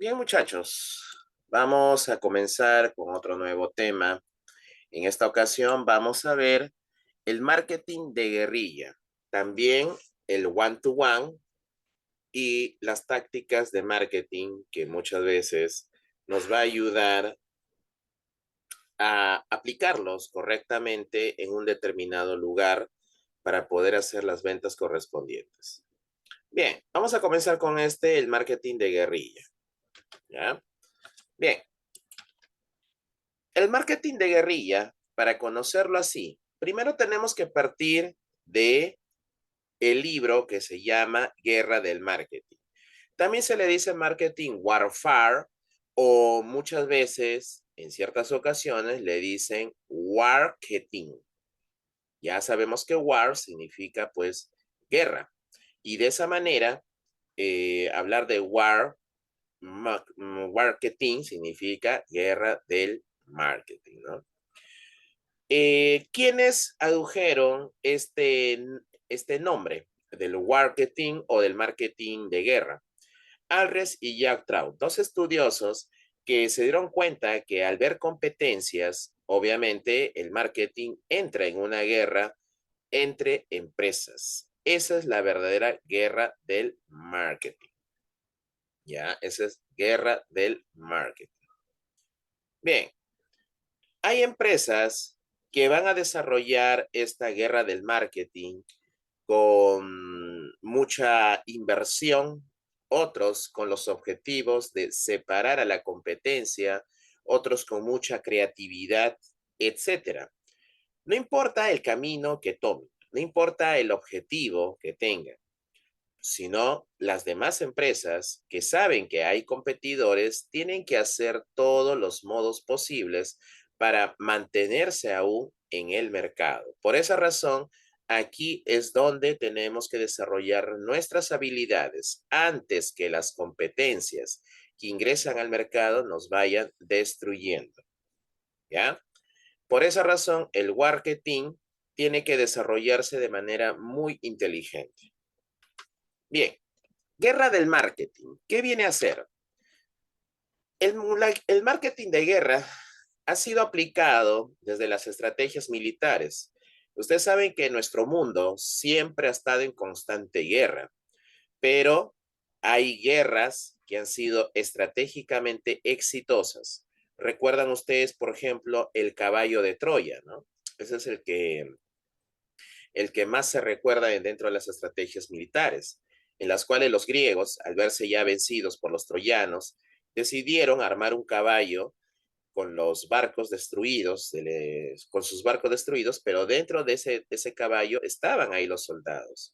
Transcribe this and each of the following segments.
Bien, muchachos, vamos a comenzar con otro nuevo tema. En esta ocasión vamos a ver el marketing de guerrilla, también el one-to-one y las tácticas de marketing que muchas veces nos va a ayudar a aplicarlos correctamente en un determinado lugar para poder hacer las ventas correspondientes. Bien, vamos a comenzar con el marketing de guerrilla. ¿Ya? Bien, el marketing de guerrilla, para conocerlo así, primero tenemos que partir de el libro que se llama Guerra del Marketing. También se le dice marketing warfare o muchas veces, en ciertas ocasiones, le dicen marketing. Ya sabemos que war significa pues guerra. Y de esa manera, hablar de marketing significa guerra del marketing, ¿no? ¿Quiénes adujeron este nombre del marketing o del marketing de guerra? Alres y Jack Trout, dos estudiosos que se dieron cuenta que al ver competencias, obviamente el marketing entra en una guerra entre empresas. Esa es la verdadera guerra del marketing. Ya, esa es guerra del marketing. Bien, hay empresas que van a desarrollar esta guerra del marketing con mucha inversión, otros con los objetivos de separar a la competencia, otros con mucha creatividad, etcétera. No importa el camino que tomen, no importa el objetivo que tengan, sino las demás empresas que saben que hay competidores tienen que hacer todos los modos posibles para mantenerse aún en el mercado. Por esa razón, aquí es donde tenemos que desarrollar nuestras habilidades antes que las competencias que ingresan al mercado nos vayan destruyendo. ¿Ya? Por esa razón, el marketing tiene que desarrollarse de manera muy inteligente. Bien, guerra del marketing. ¿Qué viene a ser? El marketing de guerra ha sido aplicado desde las estrategias militares. Ustedes saben que nuestro mundo siempre ha estado en constante guerra, pero hay guerras que han sido estratégicamente exitosas. Recuerdan ustedes, por ejemplo, el caballo de Troya, ¿no? Ese es el que más se recuerda dentro de las estrategias militares, en las cuales los griegos, al verse ya vencidos por los troyanos, decidieron armar un caballo con los barcos destruidos, con sus barcos destruidos, pero dentro de ese caballo estaban ahí los soldados.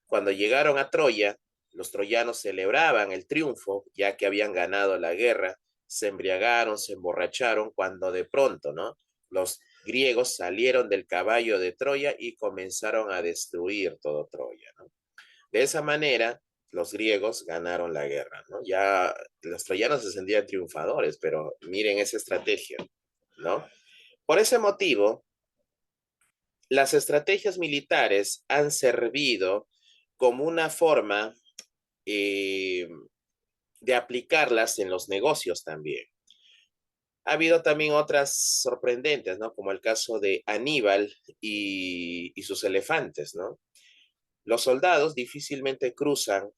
Cuando llegaron a Troya, los troyanos celebraban el triunfo, ya que habían ganado la guerra, se embriagaron, se emborracharon, cuando de pronto, ¿no? Los griegos salieron del caballo de Troya y comenzaron a destruir todo Troya, ¿no? De esa manera, los griegos ganaron la guerra, ¿no? Ya los troyanos se sentían triunfadores, pero miren esa estrategia, ¿no? Por ese motivo, las estrategias militares han servido como una forma eh, de aplicarlas en los negocios también. Ha habido también otras sorprendentes, ¿no? Como el caso de Aníbal y sus elefantes, ¿no? Los soldados difícilmente cruzan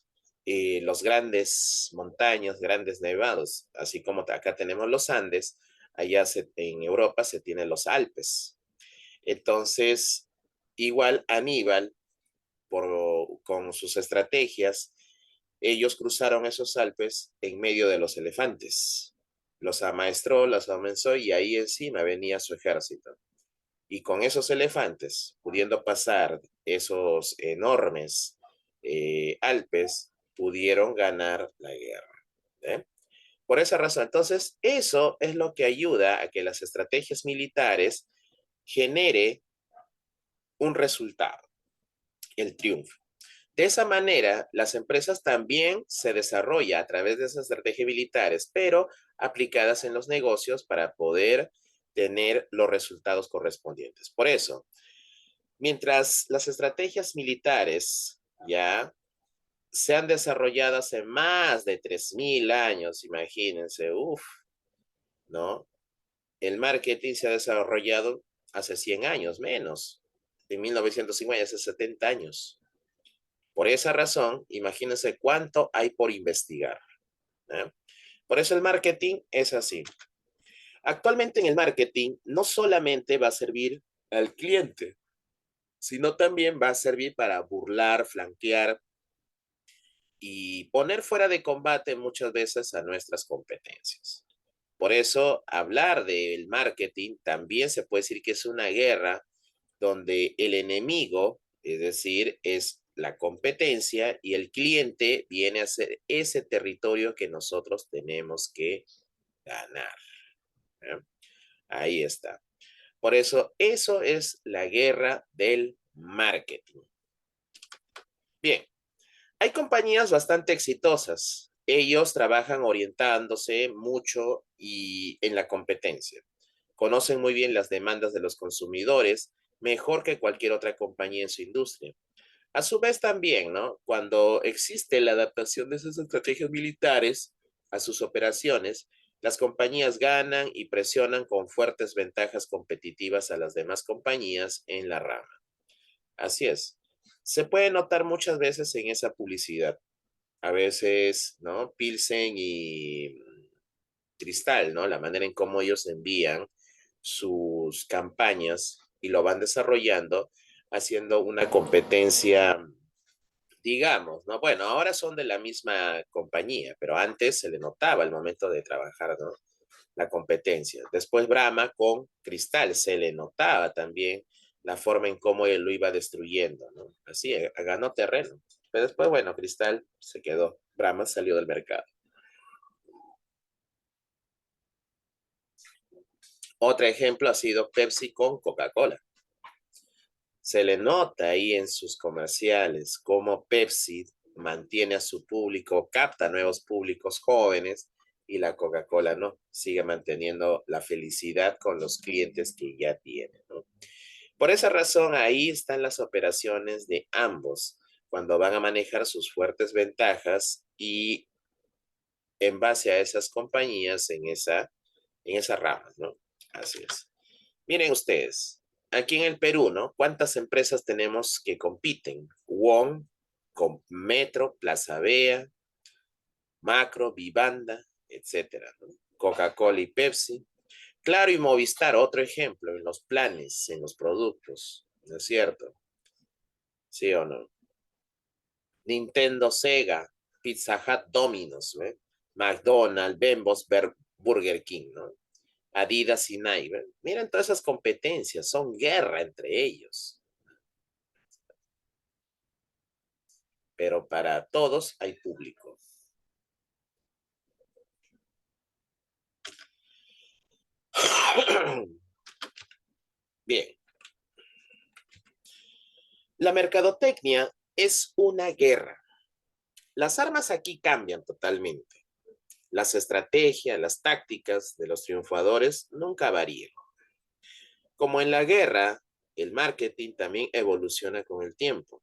los grandes montañas, grandes nevados, así como acá tenemos los Andes, en Europa se tienen los Alpes. Entonces, igual Aníbal, con sus estrategias, ellos cruzaron esos Alpes en medio de los elefantes. Los amaestró, los aumentó y ahí encima venía su ejército. Y con esos elefantes, pudiendo pasar esos enormes Alpes, pudieron ganar la guerra. ¿Eh? Por esa razón, entonces, eso es lo que ayuda a que las estrategias militares genere un resultado, el triunfo. De esa manera, las empresas también se desarrollan a través de esas estrategias militares, pero aplicadas en los negocios para poder tener los resultados correspondientes. Por eso, mientras las estrategias militares ya se han desarrollado hace más de 3.000 años, imagínense, ¿no? El marketing se ha desarrollado hace 100 años menos, en 1950, hace 70 años. Por esa razón, imagínense cuánto hay por investigar, ¿eh? Por eso el marketing es así. Actualmente en el marketing no solamente va a servir al cliente, sino también va a servir para burlar, flanquear y poner fuera de combate muchas veces a nuestras competencias. Por eso, hablar del marketing también se puede decir que es una guerra donde el enemigo, es decir, es la competencia y el cliente viene a ser ese territorio que nosotros tenemos que ganar, ¿eh? Ahí está. Por eso, eso es la guerra del marketing. Bien, hay compañías bastante exitosas. Ellos trabajan orientándose mucho y en la competencia. Conocen muy bien las demandas de los consumidores, mejor que cualquier otra compañía en su industria. A su vez también, ¿no? Cuando existe la adaptación de esas estrategias militares a sus operaciones, las compañías ganan y presionan con fuertes ventajas competitivas a las demás compañías en la rama. Así es. Se puede notar muchas veces en esa publicidad. A veces, ¿no? Pilsen y Cristal, ¿no? La manera en cómo ellos envían sus campañas y lo van desarrollando, haciendo una competencia, digamos, ¿no? Bueno, ahora son de la misma compañía, pero antes se le notaba al momento de trabajar, ¿no? La competencia. Después Brahma con Cristal se le notaba también la forma en cómo él lo iba destruyendo, ¿no? Así, ganó terreno. Pero después, bueno, Cristal se quedó. Brahma salió del mercado. Otro ejemplo ha sido Pepsi con Coca-Cola. Se le nota ahí en sus comerciales cómo Pepsi mantiene a su público, capta nuevos públicos jóvenes y la Coca-Cola no, sigue manteniendo la felicidad con los clientes que ya tiene, ¿no? Por esa razón, ahí están las operaciones de ambos, cuando van a manejar sus fuertes ventajas y en base a esas compañías en esa rama, ¿no? Así es. Miren ustedes, aquí en el Perú, ¿no? ¿Cuántas empresas tenemos que compiten? WOM, con Metro, Plaza Vea, Macro, Vivanda, etcétera, ¿no? Coca-Cola y Pepsi. Claro y Movistar, otro ejemplo, en los planes, en los productos, ¿no es cierto? ¿Sí o no? Nintendo, Sega, Pizza Hut, Domino's, ¿ve? McDonald's, Bembos, Burger King, ¿no? Adidas y Nike. ¿Ve? Miren todas esas competencias, son guerra entre ellos. Pero para todos hay público. Bien, la mercadotecnia es una guerra. Las armas aquí cambian totalmente. Las estrategias, las tácticas de los triunfadores nunca varían. Como en la guerra, el marketing también evoluciona con el tiempo.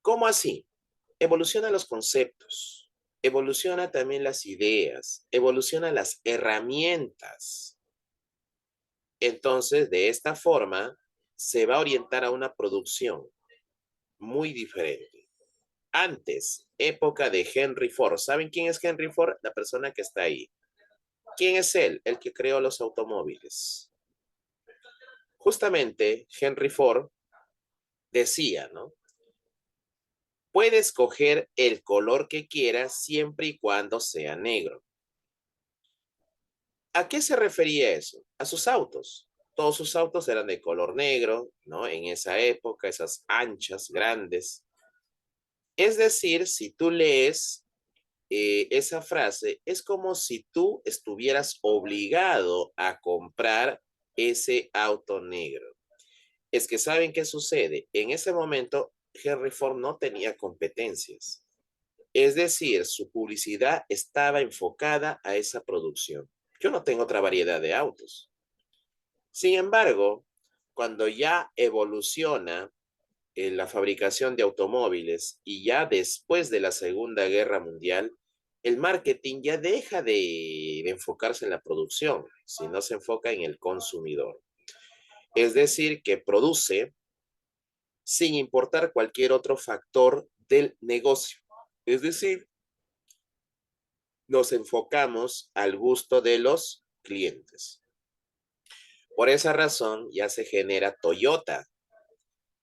¿Cómo así? Evoluciona los conceptos, evoluciona también las ideas, evoluciona las herramientas. Entonces, de esta forma, se va a orientar a una producción muy diferente. Antes, época de Henry Ford. ¿Saben quién es Henry Ford? La persona que está ahí. ¿Quién es él? El que creó los automóviles. Justamente, Henry Ford decía, ¿no? Puede escoger el color que quiera siempre y cuando sea negro. ¿A qué se refería eso? A sus autos. Todos sus autos eran de color negro, ¿no? En esa época, esas anchas, grandes. Es decir, si tú lees esa frase, es como si tú estuvieras obligado a comprar ese auto negro. Es que ¿saben qué sucede? En ese momento, Henry Ford no tenía competencias. Es decir, su publicidad estaba enfocada a esa producción. Yo no tengo otra variedad de autos. Sin embargo, cuando ya evoluciona en la fabricación de automóviles y ya después de la Segunda Guerra Mundial, el marketing ya deja de enfocarse en la producción, sino se enfoca en el consumidor. Es decir, que produce sin importar cualquier otro factor del negocio. Es decir, nos enfocamos al gusto de los clientes. Por esa razón ya se genera Toyota.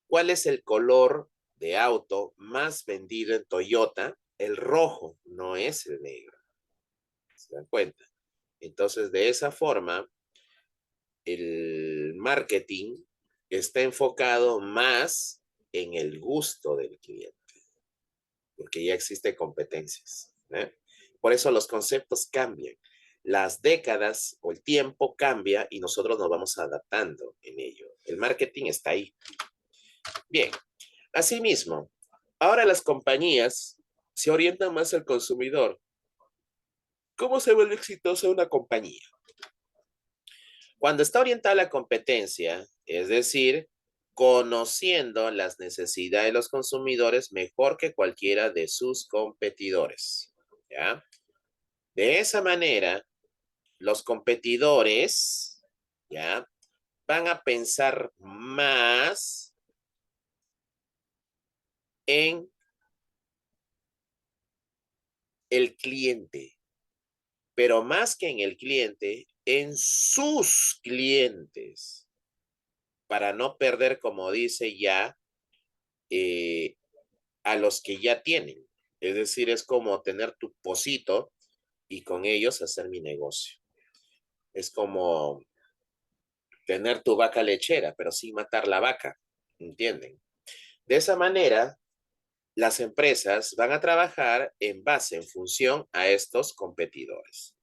¿Cuál es el color de auto más vendido en Toyota? El rojo, no es el negro. ¿Se dan cuenta? Entonces, de esa forma, el marketing está enfocado más en el gusto del cliente, porque ya existe competencias, ¿eh? Por eso los conceptos cambian. Las décadas o el tiempo cambia y nosotros nos vamos adaptando en ello. El marketing está ahí. Bien, asimismo, ahora las compañías se orientan más al consumidor. ¿Cómo se vuelve exitosa una compañía? Cuando está orientada a la competencia, es decir, conociendo las necesidades de los consumidores mejor que cualquiera de sus competidores. ¿Ya? De esa manera, los competidores, ¿ya? Van a pensar más en el cliente, pero más que en el cliente, en sus clientes, para no perder, como dice ya, eh, a los que ya tienen. Es decir, es como tener tu pocito y con ellos hacer mi negocio. Es como tener tu vaca lechera, pero sin matar la vaca, ¿entienden? De esa manera, las empresas van a trabajar en base, en función a estos competidores.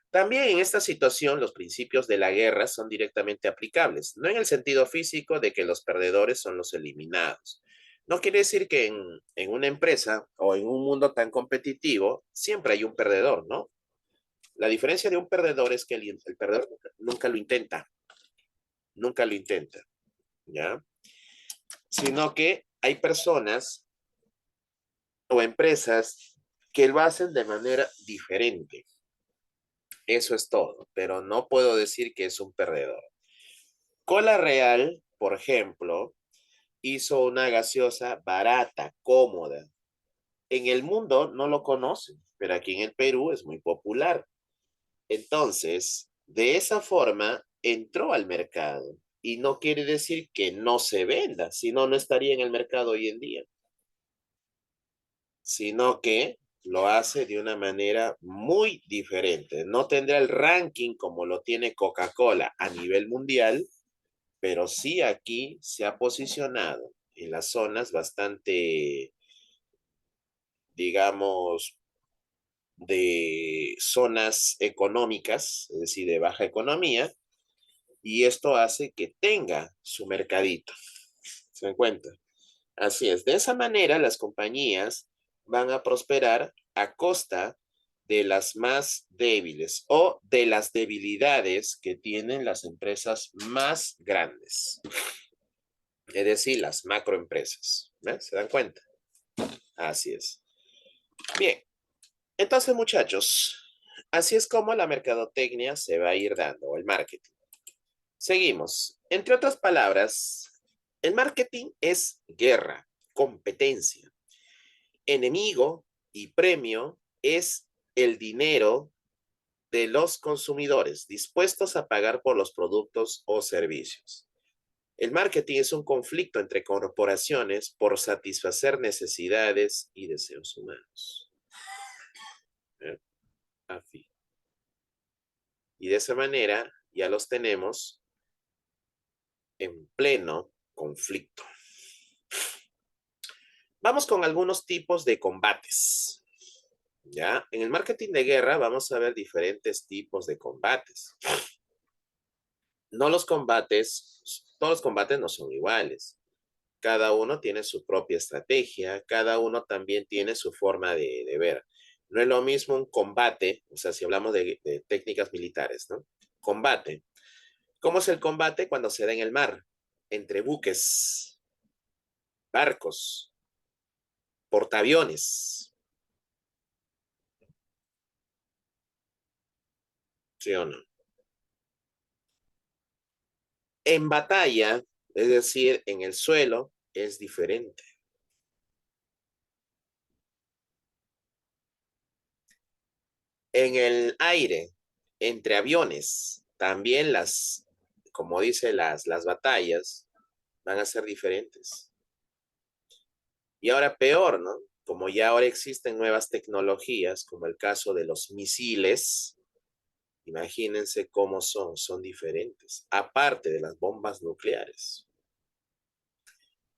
También en esta situación los principios de la guerra son directamente aplicables, no en el sentido físico de que los perdedores son los eliminados. No quiere decir que en una empresa o en un mundo tan competitivo siempre hay un perdedor, ¿no? La diferencia de un perdedor es que el perdedor nunca lo intenta, nunca lo intenta, ¿ya? Sino que hay personas o empresas que lo hacen de manera diferente. Eso es todo, pero no puedo decir que es un perdedor. Cola Real, por ejemplo, hizo una gaseosa barata, cómoda. En el mundo no lo conocen, pero aquí en el Perú es muy popular. Entonces, de esa forma, entró al mercado. Y no quiere decir que no se venda, si no, no estaría en el mercado hoy en día. Sino que lo hace de una manera muy diferente. No tendrá el ranking como lo tiene Coca-Cola a nivel mundial, pero sí aquí se ha posicionado en las zonas bastante, digamos, de zonas económicas, es decir, de baja economía, y esto hace que tenga su mercadito. ¿Se dan cuenta? Así es. De esa manera, las compañías van a prosperar a costa de las más débiles o de las debilidades que tienen las empresas más grandes, es decir, las macroempresas. ¿Ves? ¿Se dan cuenta? Así es. Bien, entonces muchachos, así es como la mercadotecnia se va a ir dando, o el marketing. Seguimos. Entre otras palabras, el marketing es guerra, competencia. Enemigo y premio es el dinero de los consumidores dispuestos a pagar por los productos o servicios. El marketing es un conflicto entre corporaciones por satisfacer necesidades y deseos humanos. ¿Eh? Así. Y de esa manera ya los tenemos en pleno conflicto. Vamos con algunos tipos de combates. ¿Ya? En el marketing de guerra vamos a ver diferentes tipos de combates. No los combates, todos los combates no son iguales. Cada uno tiene su propia estrategia, cada uno también tiene su forma de ver. No es lo mismo un combate, o sea, si hablamos de técnicas militares, ¿no? Combate. ¿Cómo es el combate cuando se da en el mar? Entre buques, barcos, portaaviones, ¿sí o no? En batalla, es decir, en el suelo, es diferente. En el aire, entre aviones, también como dice, las batallas van a ser diferentes. Y ahora peor, ¿no? Como ya ahora existen nuevas tecnologías, como el caso de los misiles, imagínense cómo son diferentes, aparte de las bombas nucleares.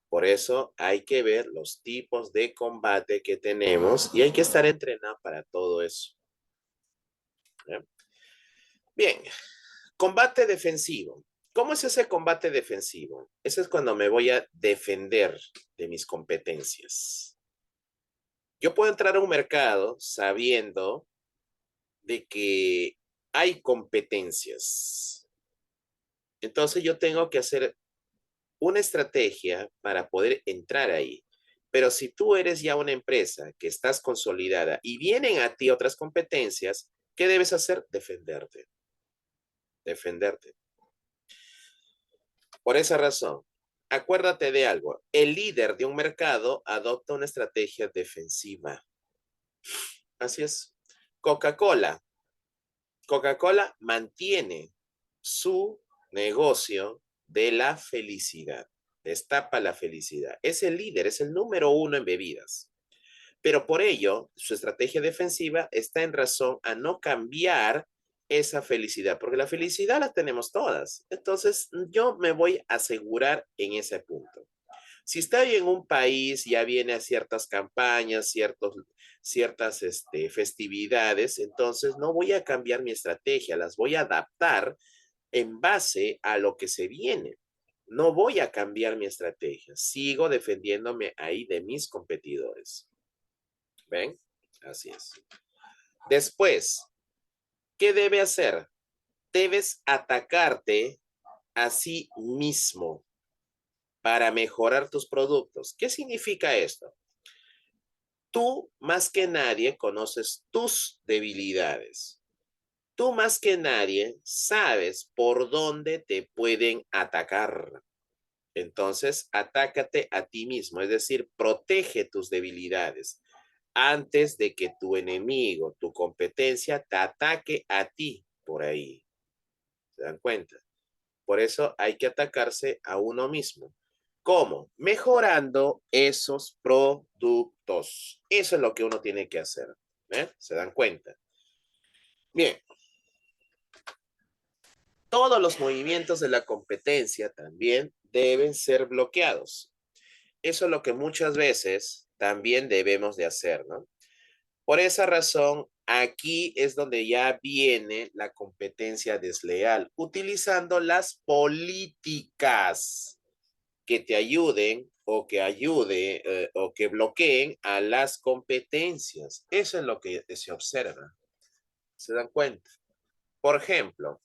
Por eso hay que ver los tipos de combate que tenemos y hay que estar entrenado para todo eso. ¿Eh? Bien, combate defensivo. ¿Cómo es ese combate defensivo? Ese es cuando me voy a defender de mis competencias. Yo puedo entrar a un mercado sabiendo de que hay competencias. Entonces yo tengo que hacer una estrategia para poder entrar ahí. Pero si tú eres ya una empresa que estás consolidada y vienen a ti otras competencias, ¿qué debes hacer? Defenderte. Defenderte. Por esa razón, acuérdate de algo. El líder de un mercado adopta una estrategia defensiva. Así es. Coca-Cola. Coca-Cola mantiene su negocio de la felicidad. Destapa la felicidad. Es el líder, es el número uno en bebidas. Pero por ello, su estrategia defensiva está en razón a no cambiar esa felicidad, porque la felicidad la tenemos todas. Entonces, yo me voy a asegurar en ese punto. Si estoy en un país, ya viene a ciertas campañas, ciertas festividades, entonces no voy a cambiar mi estrategia, las voy a adaptar en base a lo que se viene. No voy a cambiar mi estrategia, sigo defendiéndome ahí de mis competidores. ¿Ven? Así es. Después, ¿qué debe hacer? Debes atacarte a sí mismo para mejorar tus productos. ¿Qué significa esto? Tú más que nadie conoces tus debilidades. Tú más que nadie sabes por dónde te pueden atacar. Entonces, atácate a ti mismo, es decir, protege tus debilidades antes de que tu enemigo, tu competencia, te ataque a ti por ahí. ¿Se dan cuenta? Por eso hay que atacarse a uno mismo. ¿Cómo? Mejorando esos productos. Eso es lo que uno tiene que hacer. ¿Eh? ¿Se dan cuenta? Bien. Todos los movimientos de la competencia también deben ser bloqueados. Eso es lo que muchas veces también debemos de hacer, ¿no? Por esa razón, aquí es donde ya viene la competencia desleal, utilizando las políticas que te ayuden o que bloqueen a las competencias. Eso es lo que se observa. ¿Se dan cuenta? Por ejemplo,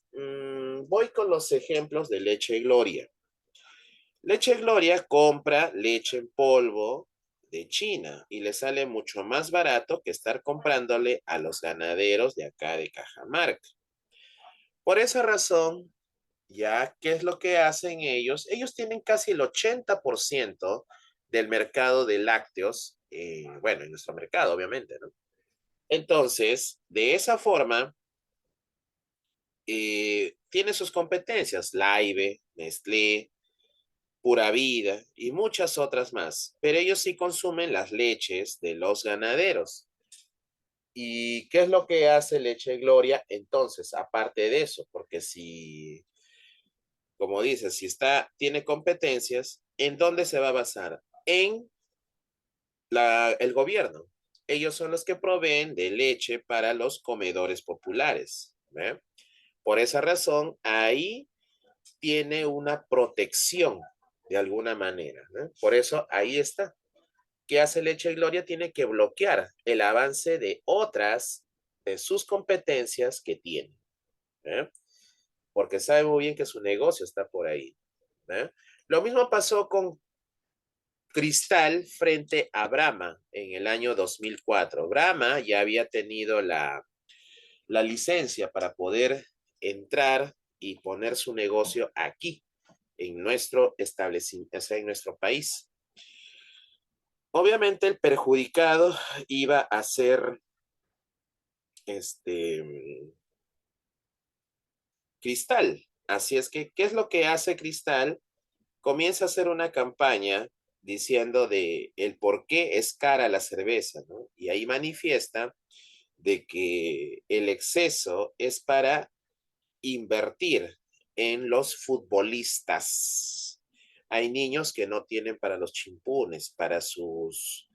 voy con los ejemplos de Leche Gloria. Leche Gloria compra leche en polvo de China y le sale mucho más barato que estar comprándole a los ganaderos de acá de Cajamarca. Por esa razón, ya, ¿qué es lo que hacen ellos? Ellos tienen casi el 80% del mercado de lácteos, bueno, en nuestro mercado, obviamente, ¿no? Entonces, de esa forma, tiene sus competencias, Laibe, Nestlé, Pura Vida y muchas otras más, pero ellos sí consumen las leches de los ganaderos. ¿Y qué es lo que hace Leche Gloria? Entonces, aparte de eso, porque si, como dices, si tiene competencias, ¿en dónde se va a basar? En el gobierno. Ellos son los que proveen de leche para los comedores populares. ¿Ve? Por esa razón, ahí tiene una protección de alguna manera, ¿no? Por eso ahí está. ¿Qué hace Leche Gloria? Tiene que bloquear el avance de otras de sus competencias que tiene. ¿Eh? porque sabe muy bien que su negocio está por ahí. ¿Eh? Lo mismo pasó con Cristal frente a Brahma en el año 2004. Brahma ya había tenido la licencia para poder entrar y poner su negocio aquí, en nuestro establecimiento, o sea, en nuestro país. Obviamente el perjudicado iba a ser Cristal. Así es que, ¿qué es lo que hace Cristal? Comienza a hacer una campaña diciendo de el por qué es cara la cerveza, ¿no? Y ahí manifiesta de que el exceso es para invertir en los futbolistas. Hay niños que no tienen para los chimpunes, para sus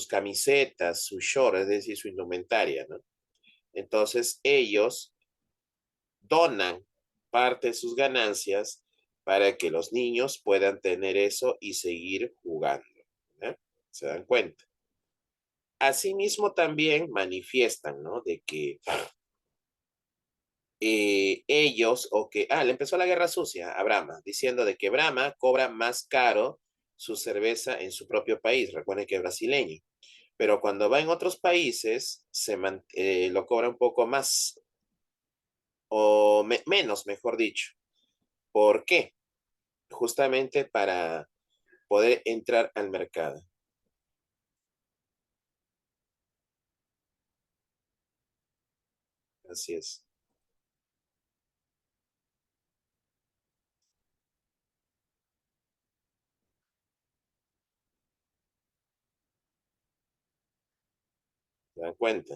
camisetas, sus shorts, es decir, su indumentaria, ¿no? Entonces ellos donan parte de sus ganancias para que los niños puedan tener eso y seguir jugando. ¿Eh? ¿Se dan cuenta? Asimismo también manifiestan, ¿no? De que ellos o que, le empezó la guerra sucia a Brahma, diciendo de que Brahma cobra más caro su cerveza en su propio país, recuerden que es brasileño, pero cuando va en otros países lo cobra un poco más o menos, mejor dicho. ¿Por qué? Justamente para poder entrar al mercado. Así es. ¿Se dan cuenta?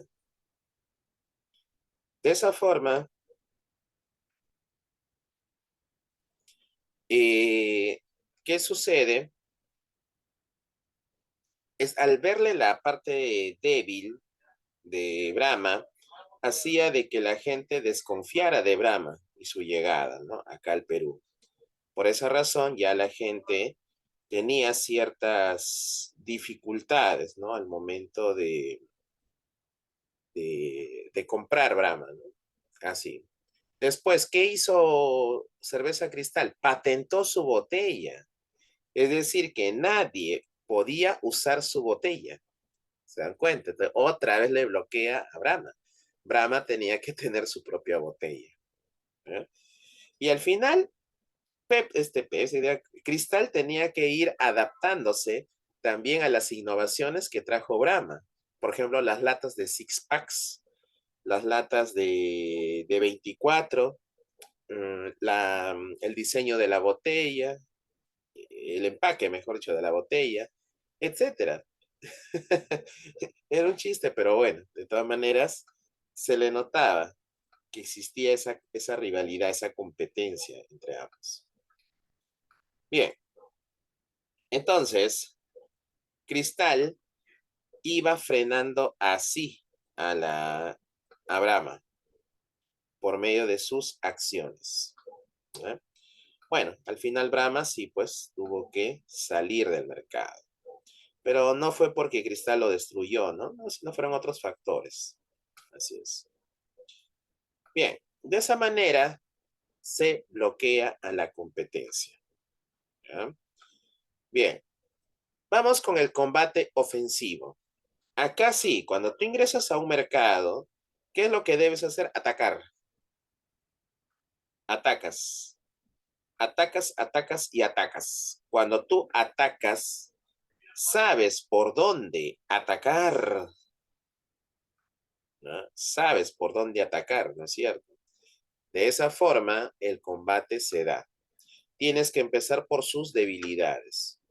De esa forma, ¿qué sucede? Es al verle la parte débil de Brahma, hacía de que la gente desconfiara de Brahma y su llegada, ¿no? Acá al Perú. Por esa razón, ya la gente tenía ciertas dificultades, ¿no? Al momento de comprar Brahma, ¿no? Así. Después, ¿qué hizo Cerveza Cristal? Patentó su botella. Es decir, que nadie podía usar su botella. ¿Se dan cuenta? Entonces, otra vez le bloquea a Brahma. Brahma tenía que tener su propia botella. ¿Eh? Y al final, Cristal tenía que ir adaptándose también a las innovaciones que trajo Brahma. Por ejemplo, las latas de six packs, las latas de 24, el diseño de la botella, el empaque, mejor dicho, de la botella, etcétera. Era un chiste, pero bueno, de todas maneras, se le notaba que existía esa rivalidad, esa competencia entre ambos. Bien, entonces, Cristal iba frenando así a Brahma por medio de sus acciones. ¿Eh? Bueno, al final Brahma sí, pues tuvo que salir del mercado. Pero no fue porque Cristal lo destruyó, ¿no? No fueron otros factores. Así es. Bien, de esa manera se bloquea a la competencia. ¿Ya? Bien, vamos con el combate ofensivo. Acá sí, cuando tú ingresas a un mercado, ¿qué es lo que debes hacer? Atacar. Atacas. Atacas, atacas y atacas. Cuando tú atacas, sabes por dónde atacar. ¿No? Sabes por dónde atacar, ¿no es cierto? De esa forma, el combate se da. Tienes que empezar por sus debilidades.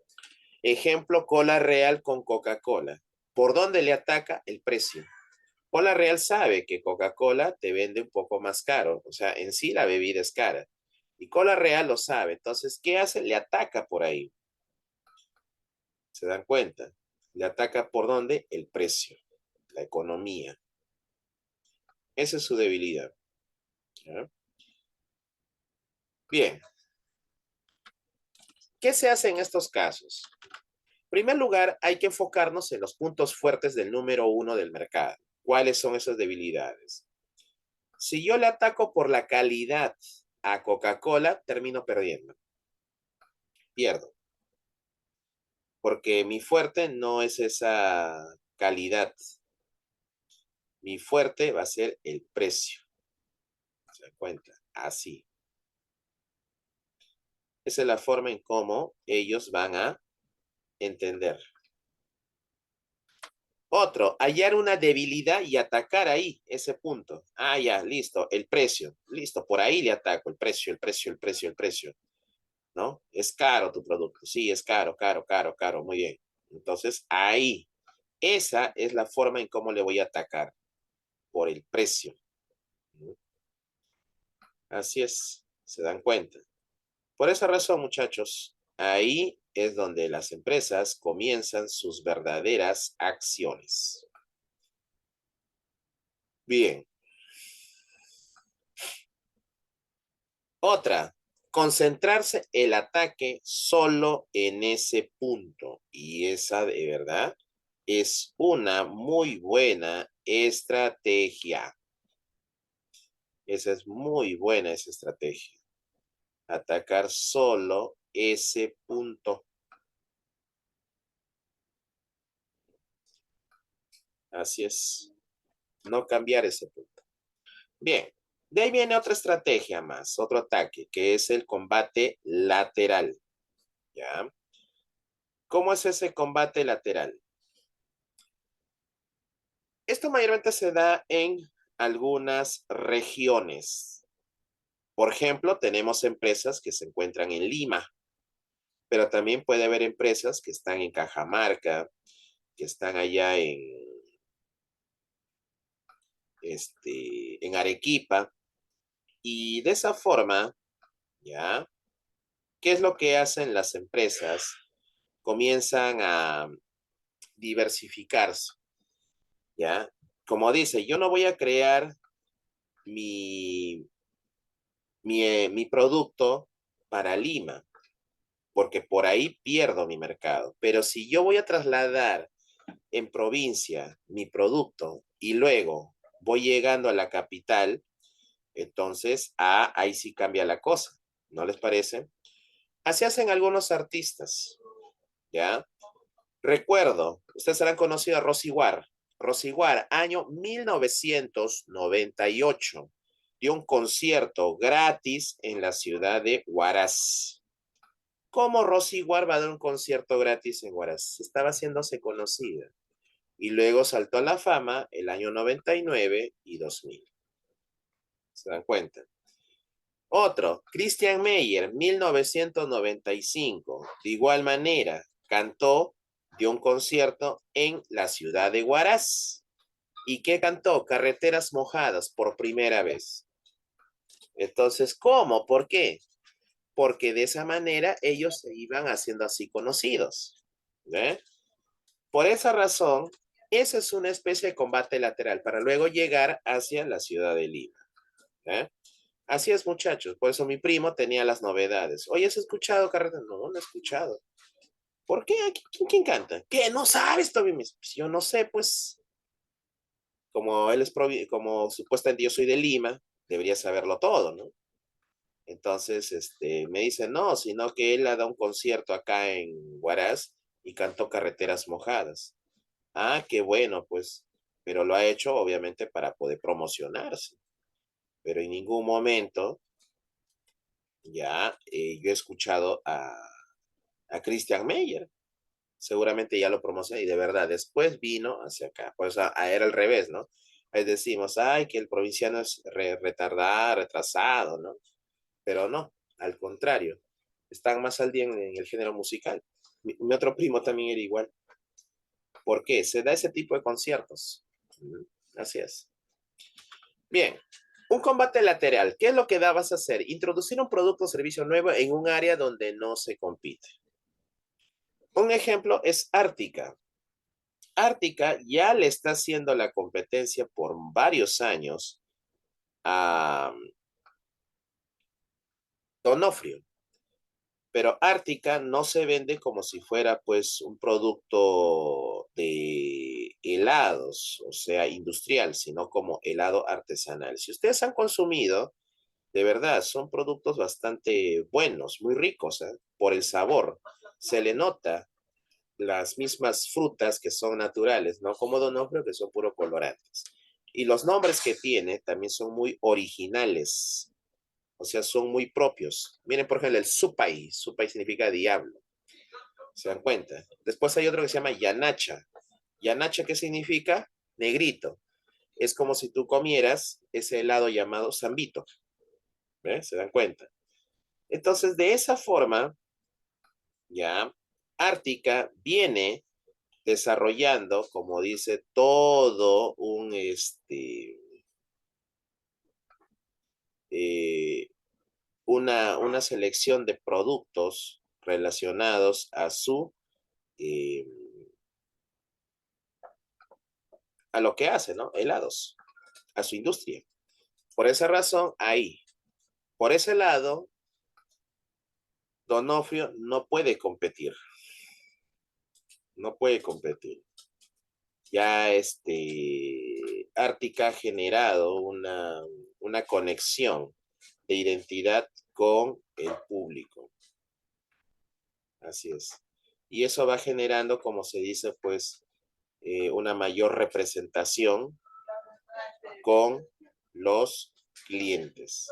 Ejemplo, Cola Real con Coca-Cola. ¿Por dónde le ataca? El precio. Cola Real sabe que Coca-Cola te vende un poco más caro, o sea, en sí la bebida es cara. Y Cola Real lo sabe. Entonces, ¿qué hace? Le ataca por ahí. ¿Se dan cuenta? Le ataca por dónde? El precio, la economía. Esa es su debilidad. ¿Ya? Bien, ¿qué se hace en estos casos? En primer lugar, hay que enfocarnos en los puntos fuertes del número uno del mercado. ¿Cuáles son esas debilidades? Si yo le ataco por la calidad a Coca-Cola, termino perdiendo. Pierdo. Porque mi fuerte no es esa calidad. Mi fuerte va a ser el precio. ¿Se dan cuenta? Así. Esa es la forma en cómo ellos van a entender. Otro, hallar una debilidad y atacar ahí, ese punto. Ah, ya, listo, el precio. Listo, por ahí le ataco, el precio, el precio, el precio, el precio. ¿No? Es caro tu producto. Sí, es caro, caro, caro, caro. Muy bien. Entonces, ahí, esa es la forma en cómo le voy a atacar, por el precio. Así es, se dan cuenta. Por esa razón, muchachos, ahí es donde las empresas comienzan sus verdaderas acciones. Bien. Otra, concentrarse el ataque solo en ese punto. Y esa de verdad es una muy buena estrategia. Esa es muy buena esa estrategia. Atacar solo ese punto. Así es. No cambiar ese punto. Bien. De ahí viene otra estrategia más, otro ataque, que es el combate lateral. ¿Ya? ¿Cómo es ese combate lateral? Esto mayormente se da en algunas regiones. Por ejemplo, tenemos empresas que se encuentran en Lima, pero también puede haber empresas que están en Cajamarca, que están allá en Arequipa. Y de esa forma, ¿ya? ¿Qué es lo que hacen las empresas? Comienzan a diversificarse, ¿ya? Como dice, yo no voy a crear mi, mi producto para Lima, porque por ahí pierdo mi mercado. Pero si yo voy a trasladar en provincia mi producto y luego voy llegando a la capital, entonces ahí sí cambia la cosa, ¿no les parece? Así hacen algunos artistas, ¿ya? Recuerdo, ustedes habrán conocido a Rosy War. Rosy War, año 1998, dio un concierto gratis en la ciudad de Huaraz. ¿Cómo Rosy War va a dar un concierto gratis en Huaraz? Estaba haciéndose conocida. Y luego saltó a la fama el año 99 y 2000. ¿Se dan cuenta? Otro, Christian Meyer, 1995. De igual manera, cantó, dio un concierto en la ciudad de Huaraz. ¿Y qué cantó? Carreteras mojadas por primera vez. Entonces, ¿cómo? ¿Por qué? Porque de esa manera ellos se iban haciendo así conocidos. ¿Ve? Por esa razón, esa es una especie de combate lateral para luego llegar hacia la ciudad de Lima. ¿Eh? Así es, muchachos. Por eso mi primo tenía las novedades. Oye, ¿has escuchado Carretera? No, no he escuchado. ¿Por qué? ¿Quién canta? ¿Qué? ¿No sabes, Toby? Pues yo no sé, pues, como él es, como supuestamente yo soy de Lima, debería saberlo todo, ¿no? Entonces, me dice, no, sino que él ha dado un concierto acá en Huaraz y cantó Carreteras Mojadas. Ah, qué bueno, pues, pero lo ha hecho obviamente para poder promocionarse. Pero en ningún momento ya yo he escuchado a Christian Meyer. Seguramente ya lo promocioné y de verdad, después vino hacia acá. Pues era al revés, ¿no? Ahí decimos, ay, que el provinciano es retardado, retrasado, ¿no? Pero no, al contrario, están más al día en el género musical. Mi otro primo también era igual. ¿Por qué? Se da ese tipo de conciertos. Así es. Bien, un combate lateral. ¿Qué es lo que vas a hacer? Introducir un producto o servicio nuevo en un área donde no se compite. Un ejemplo es Ártica. Ártica ya le está haciendo la competencia por varios años a Donofrio, pero Ártica no se vende como si fuera pues un producto helados, o sea, industrial, sino como helado artesanal. Si ustedes han consumido, de verdad, son productos bastante buenos, muy ricos, ¿eh? Por el sabor. Se le nota las mismas frutas que son naturales, no como Donofrio, que son puro colorantes. Y los nombres que tiene también son muy originales, o sea, son muy propios. Miren, por ejemplo, el Supay. Supay significa diablo. ¿Se dan cuenta? Después hay otro que se llama Yanacha. Yanacha, ¿qué significa? Negrito. Es como si tú comieras ese helado llamado Zambito. ¿Ves? ¿Se dan cuenta? Entonces, de esa forma, ya, Ártica viene desarrollando, como dice, todo un, eh, una selección de productos relacionados eh, a lo que hace, ¿no? Helados, a su industria. Por esa razón, ahí, por ese lado, Donofrio no puede competir, no puede competir. Ya Ártica ha generado una conexión de identidad con el público. Así es. Y eso va generando, como se dice, pues, una mayor representación con los clientes.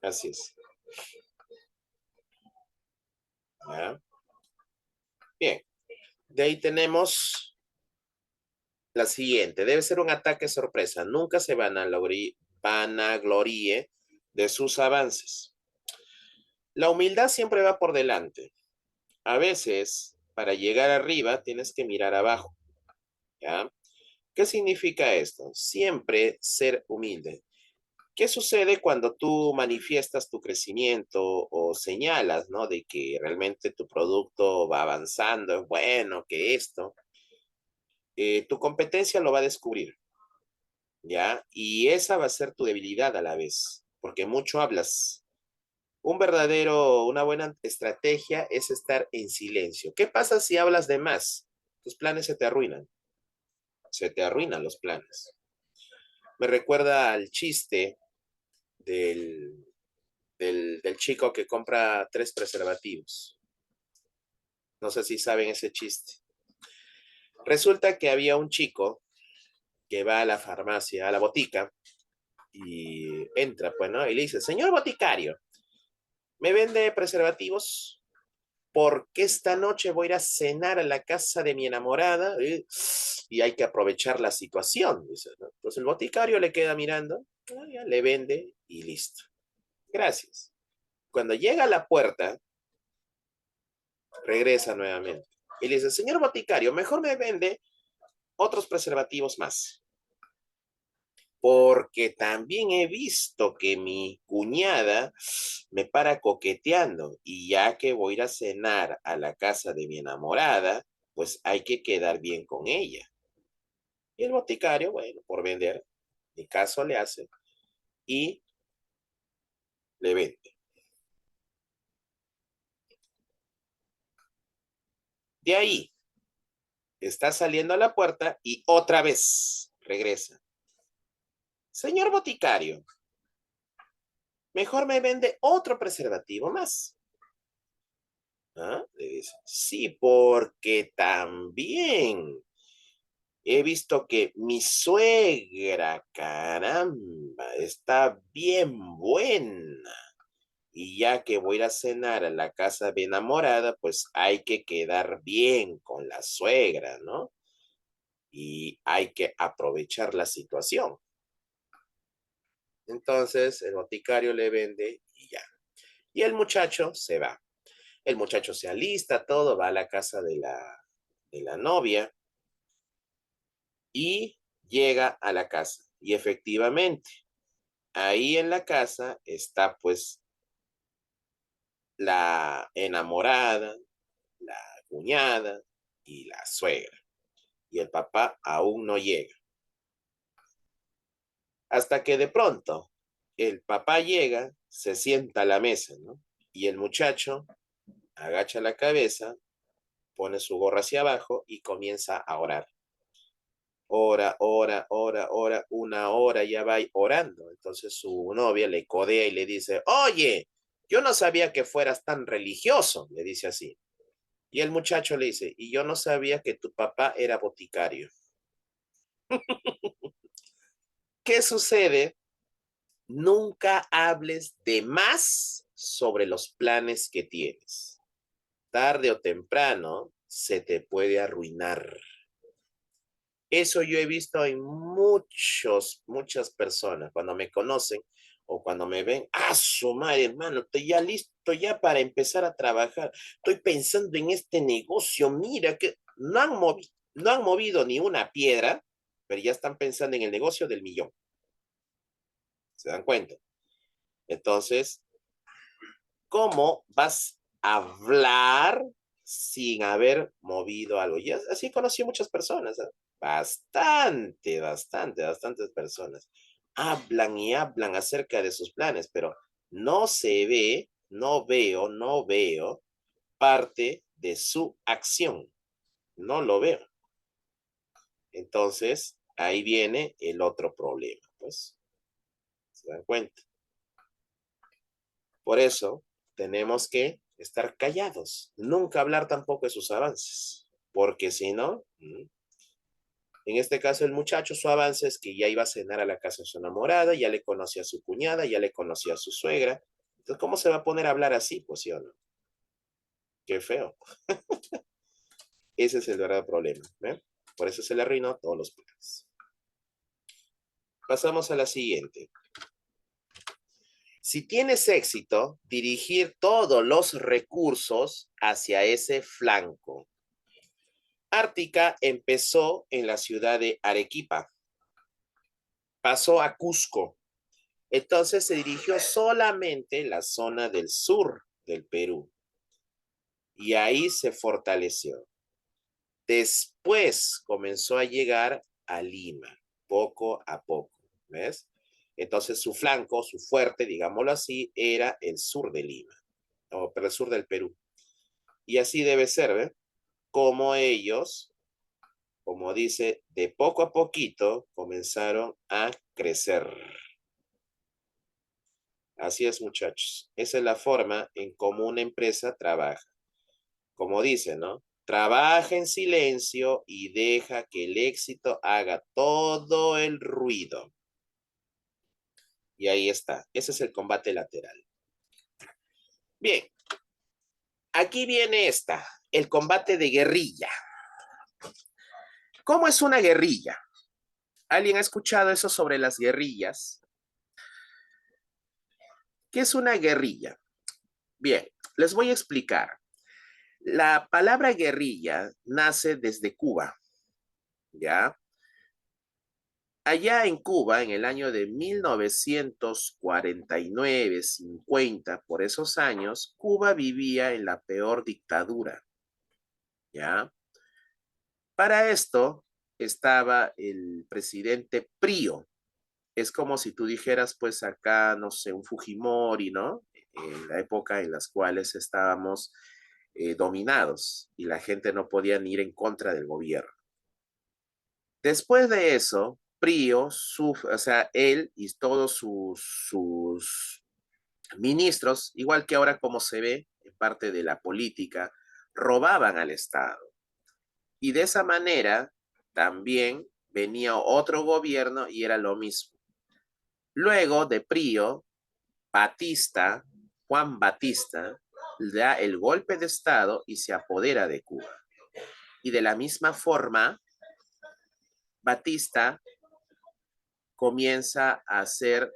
Así es. ¿Ya? Bien. De ahí tenemos la siguiente. Debe ser un ataque sorpresa. Nunca se vanagloríe de sus avances. La humildad siempre va por delante. A veces, para llegar arriba, tienes que mirar abajo. ¿Ya? ¿Qué significa esto? Siempre ser humilde. ¿Qué sucede cuando tú manifiestas tu crecimiento o señalas, ¿no? De que realmente tu producto va avanzando, es bueno, que esto, tu competencia lo va a descubrir, ¿ya? Y esa va a ser tu debilidad a la vez, porque mucho hablas. Una buena estrategia es estar en silencio. ¿Qué pasa si hablas de más? Tus planes se te arruinan los planes. Me recuerda al chiste del, del chico que compra 3 preservativos. No sé si saben ese chiste. Resulta que había un chico que va a la farmacia, a la botica, y entra, pues, ¿no? Y le dice, señor boticario, ¿me vende preservativos? Porque esta noche voy a ir a cenar a la casa de mi enamorada y hay que aprovechar la situación, dice, ¿no? Entonces el boticario le queda mirando, ya, le vende y listo. Gracias. Cuando llega a la puerta, regresa nuevamente y le dice, señor boticario, mejor me vende otros preservativos más. Porque también he visto que mi cuñada me para coqueteando y ya que voy a ir a cenar a la casa de mi enamorada, pues hay que quedar bien con ella. Y el boticario, bueno, por vender, ni caso le hace y le vende. De ahí está saliendo a la puerta y otra vez regresa. Señor boticario, mejor me vende otro preservativo más. ¿Ah? Le dice, sí, porque también he visto que mi suegra, caramba, está bien buena. Y ya que voy a ir a cenar a la casa de mi enamorada, pues hay que quedar bien con la suegra, ¿no? Y hay que aprovechar la situación. Entonces el boticario le vende y ya. Y el muchacho se va. El muchacho se alista, todo, va a la casa de la novia y llega a la casa. Y efectivamente, ahí en la casa está pues la enamorada, la cuñada y la suegra. Y el papá aún no llega. Hasta que de pronto el papá llega, se sienta a la mesa, ¿no? Y el muchacho agacha la cabeza, pone su gorra hacia abajo y comienza a orar. una hora ya va orando. Entonces su novia le codea y le dice, oye, yo no sabía que fueras tan religioso, le dice así. Y el muchacho le dice, y yo no sabía que tu papá era boticario. ¿Qué sucede? Nunca hables de más sobre los planes que tienes. Tarde o temprano se te puede arruinar. Eso yo he visto en muchas personas cuando me conocen o cuando me ven, su madre, hermano, estoy ya listo ya para empezar a trabajar. Estoy pensando en este negocio, mira que no han movido ni una piedra, pero ya están pensando en el negocio del millón. ¿Se dan cuenta? Entonces, ¿cómo vas a hablar sin haber movido algo? Y así conocí muchas personas, ¿eh? Bastantes personas. Hablan y hablan acerca de sus planes, pero no se ve, no veo parte de su acción. No lo veo. Entonces, ahí viene el otro problema, pues, ¿se dan cuenta? Por eso tenemos que estar callados, nunca hablar tampoco de sus avances, porque si no, en este caso el muchacho, su avance es que ya iba a cenar a la casa de su enamorada, ya le conocía a su cuñada, ya le conocía a su suegra. Entonces, ¿cómo se va a poner a hablar así? Pues sí o no. Qué feo. Ese es el verdadero problema. ¿Eh? Por eso se le arruinó todos los planes. Pasamos a la siguiente. Si tienes éxito, dirigir todos los recursos hacia ese flanco. Ártica empezó en la ciudad de Arequipa, pasó a Cusco, entonces se dirigió solamente en la zona del sur del Perú y ahí se fortaleció. Después comenzó a llegar a Lima, poco a poco, ¿ves? Entonces su flanco, su fuerte, digámoslo así, era el sur de Lima, o pero el sur del Perú. Y así debe ser, ¿ves? Como ellos, como dice, de poco a poquito comenzaron a crecer. Así es, muchachos. Esa es la forma en cómo una empresa trabaja. Como dice, ¿no? Trabaja en silencio y deja que el éxito haga todo el ruido. Y ahí está. Ese es el combate lateral. Bien, aquí viene el combate de guerrilla. ¿Cómo es una guerrilla? ¿Alguien ha escuchado eso sobre las guerrillas? ¿Qué es una guerrilla? Bien, les voy a explicar. La palabra guerrilla nace desde Cuba, ¿ya? Allá en Cuba, en el año de 1949, 50, por esos años, Cuba vivía en la peor dictadura, ¿ya? Para esto estaba el presidente Prío. Es como si tú dijeras, pues acá, no sé, un Fujimori, ¿no? En la época en las cuales estábamos dominados y la gente no podía ni ir en contra del gobierno. Después de eso, Prío, o sea, él y todos sus ministros, igual que ahora como se ve en parte de la política, robaban al Estado. Y de esa manera también venía otro gobierno y era lo mismo. Luego de Prío, Batista, Juan Batista, da el golpe de Estado y se apodera de Cuba. Y de la misma forma, Batista comienza a hacer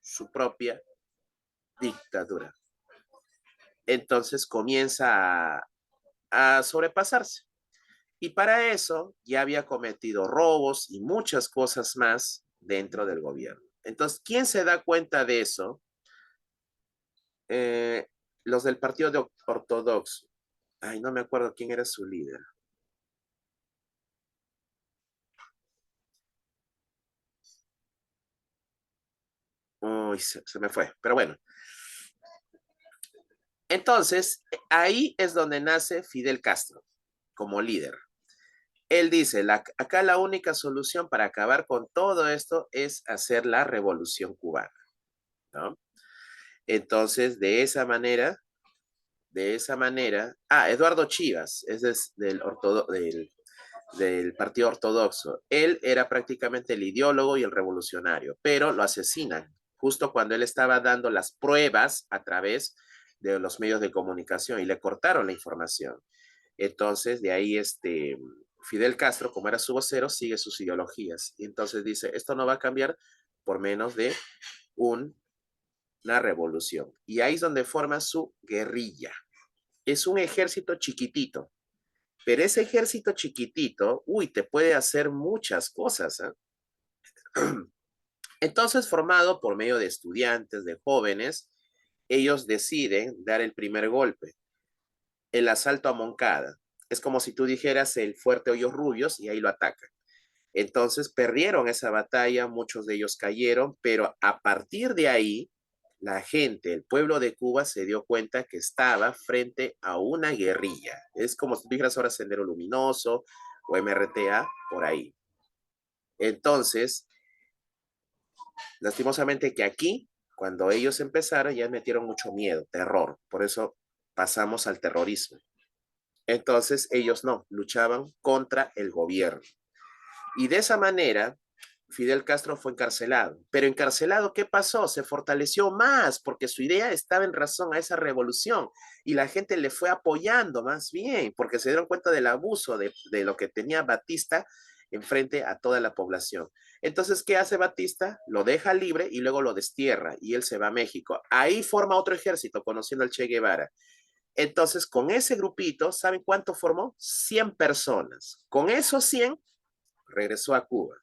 su propia dictadura. Entonces comienza a sobrepasarse. Y para eso ya había cometido robos y muchas cosas más dentro del gobierno. Entonces, ¿quién se da cuenta de eso? Eh, los del partido de ortodoxo. Ay, no me acuerdo quién era su líder. Uy, se me fue. Pero bueno, entonces ahí es donde nace Fidel Castro como líder. Él dice, acá la única solución para acabar con todo esto es hacer la revolución cubana, ¿no? Entonces, Eduardo Chivas, del Partido Ortodoxo. Él era prácticamente el ideólogo y el revolucionario, pero lo asesinan justo cuando él estaba dando las pruebas a través de los medios de comunicación y le cortaron la información. Entonces, de ahí Fidel Castro, como era su vocero, sigue sus ideologías. Y entonces dice, esto no va a cambiar por menos de una revolución. Y ahí es donde forma su guerrilla. Es un ejército chiquitito, pero ese ejército chiquitito, te puede hacer muchas cosas, ¿eh? Entonces, formado por medio de estudiantes, de jóvenes, ellos deciden dar el primer golpe, el asalto a Moncada. Es como si tú dijeras el fuerte Hoyos Rubios y ahí lo atacan. Entonces, perdieron esa batalla, muchos de ellos cayeron, pero a partir de ahí, la gente, el pueblo de Cuba se dio cuenta que estaba frente a una guerrilla. Es como si tú dijeras ahora Sendero Luminoso o MRTA, por ahí. Entonces, lastimosamente que aquí, cuando ellos empezaron, ya metieron mucho miedo, terror. Por eso pasamos al terrorismo. Entonces, ellos no, luchaban contra el gobierno. Y de esa manera, Fidel Castro fue encarcelado. Pero encarcelado, ¿qué pasó? Se fortaleció más porque su idea estaba en razón a esa revolución y la gente le fue apoyando más bien porque se dieron cuenta del abuso de lo que tenía Batista enfrente a toda la población. Entonces, ¿qué hace Batista? Lo deja libre y luego lo destierra y él se va a México. Ahí forma otro ejército conociendo al Che Guevara. Entonces, con ese grupito, ¿saben cuánto formó? 100 personas. Con esos 100 regresó a Cuba.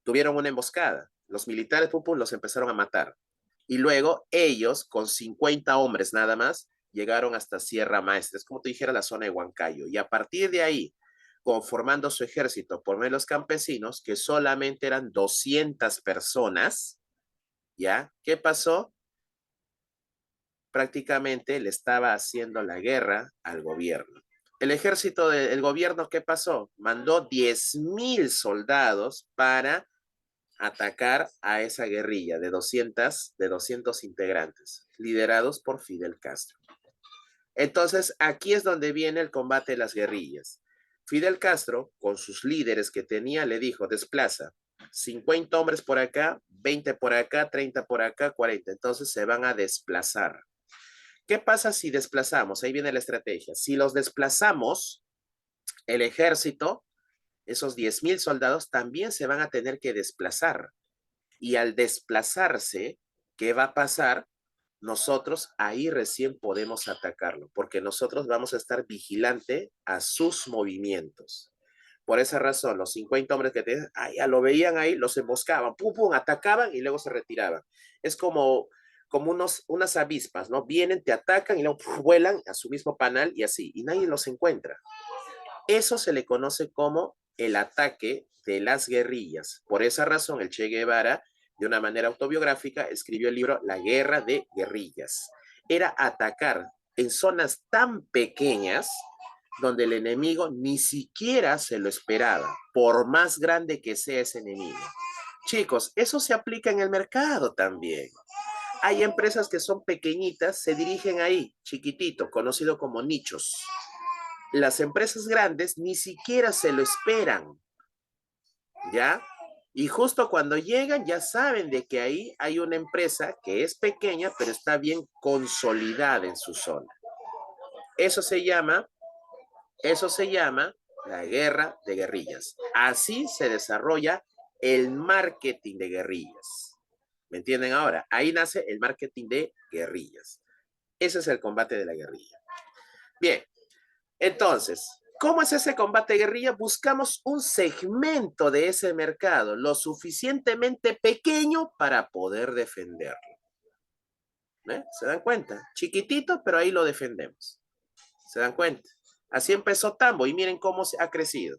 Tuvieron una emboscada. Los militares los empezaron a matar. Y luego ellos, con 50 hombres nada más, llegaron hasta Sierra Maestra. Es como te dijera la zona de Huancayo. Y a partir de ahí, conformando su ejército por medio de los campesinos, que solamente eran 200 personas, ¿ya? ¿Qué pasó? Prácticamente le estaba haciendo la guerra al gobierno. El ejército del gobierno, ¿qué pasó? Mandó 10,000 soldados para atacar a esa guerrilla de 200 integrantes, liderados por Fidel Castro. Entonces, aquí es donde viene el combate de las guerrillas. Fidel Castro, con sus líderes que tenía, le dijo, desplaza 50 hombres por acá, 20 por acá, 30 por acá, 40. Entonces se van a desplazar. ¿Qué pasa si desplazamos? Ahí viene la estrategia. Si los desplazamos, el ejército, esos 10,000 soldados, también se van a tener que desplazar. Y al desplazarse, ¿qué va a pasar? Nosotros ahí recién podemos atacarlo, porque nosotros vamos a estar vigilante a sus movimientos. Por esa razón, los 50 hombres que tenían, ya lo veían ahí, los emboscaban, pum, pum, atacaban y luego se retiraban. Es como unas avispas, ¿no? Vienen, te atacan y luego vuelan a su mismo panal y así, y nadie los encuentra. Eso se le conoce como el ataque de las guerrillas. Por esa razón, el Che Guevara, de una manera autobiográfica, escribió el libro La Guerra de Guerrillas. Era atacar en zonas tan pequeñas donde el enemigo ni siquiera se lo esperaba, por más grande que sea ese enemigo. Chicos, eso se aplica en el mercado también. Hay empresas que son pequeñitas, se dirigen ahí, chiquitito, conocido como nichos. Las empresas grandes ni siquiera se lo esperan, ¿ya? Y justo cuando llegan ya saben de que ahí hay una empresa que es pequeña, pero está bien consolidada en su zona. Eso se llama la guerra de guerrillas. Así se desarrolla el marketing de guerrillas. ¿Me entienden ahora? Ahí nace el marketing de guerrillas. Ese es el combate de la guerrilla. Bien, entonces, ¿cómo es ese combate de guerrilla? Buscamos un segmento de ese mercado lo suficientemente pequeño para poder defenderlo. ¿Se dan cuenta? Chiquitito, pero ahí lo defendemos. ¿Se dan cuenta? Así empezó Tambo y miren cómo se ha crecido.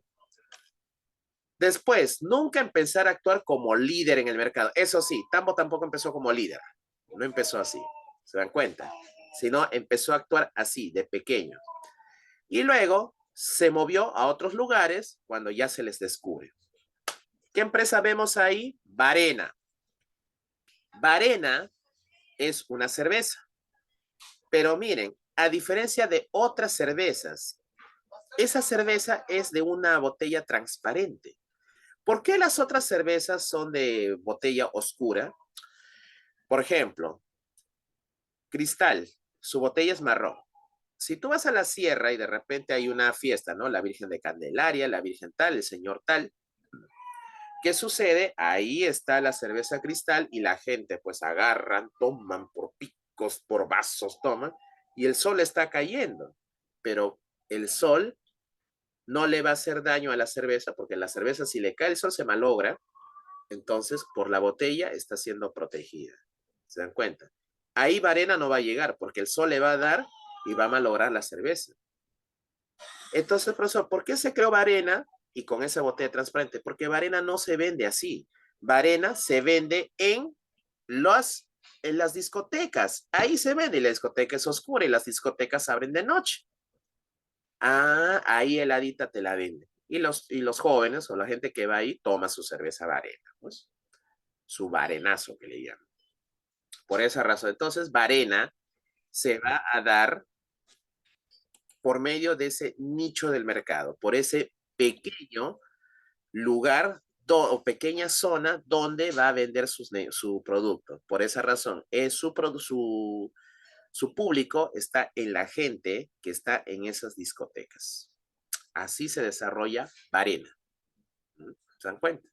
Después, nunca empezar a actuar como líder en el mercado. Eso sí, Tambo tampoco empezó como líder. No empezó así. ¿Se dan cuenta? Sino empezó a actuar así, de pequeño. Y luego se movió a otros lugares cuando ya se les descubre. ¿Qué empresa vemos ahí? Varena. Varena es una cerveza. Pero miren, a diferencia de otras cervezas, esa cerveza es de una botella transparente. ¿Por qué las otras cervezas son de botella oscura? Por ejemplo, Cristal, su botella es marrón. Si tú vas a la sierra y de repente hay una fiesta, ¿no? La Virgen de Candelaria, la Virgen tal, el Señor tal. ¿Qué sucede? Ahí está la cerveza Cristal y la gente pues agarran, toman por picos, por vasos, toman y el sol está cayendo. Pero el sol no le va a hacer daño a la cerveza porque la cerveza si le cae el sol se malogra, entonces por la botella está siendo protegida. ¿Se dan cuenta? Ahí Varena no va a llegar porque el sol le va a dar y va a malograr la cerveza. Entonces, profesor, ¿por qué se creó Varena y con esa botella transparente? Porque Varena no se vende así. Varena se vende en las discotecas. Ahí se vende y la discoteca es oscura y las discotecas abren de noche. Ah, ahí heladita te la vende. Y los jóvenes o la gente que va ahí toma su cerveza Varena, pues, su varenazo que le llaman. Por esa razón, entonces, Varena se va a dar por medio de ese nicho del mercado, por ese pequeño lugar o pequeña zona donde va a vender su producto. Por esa razón, es su público está en la gente que está en esas discotecas. Así se desarrolla Varena. ¿Se dan cuenta?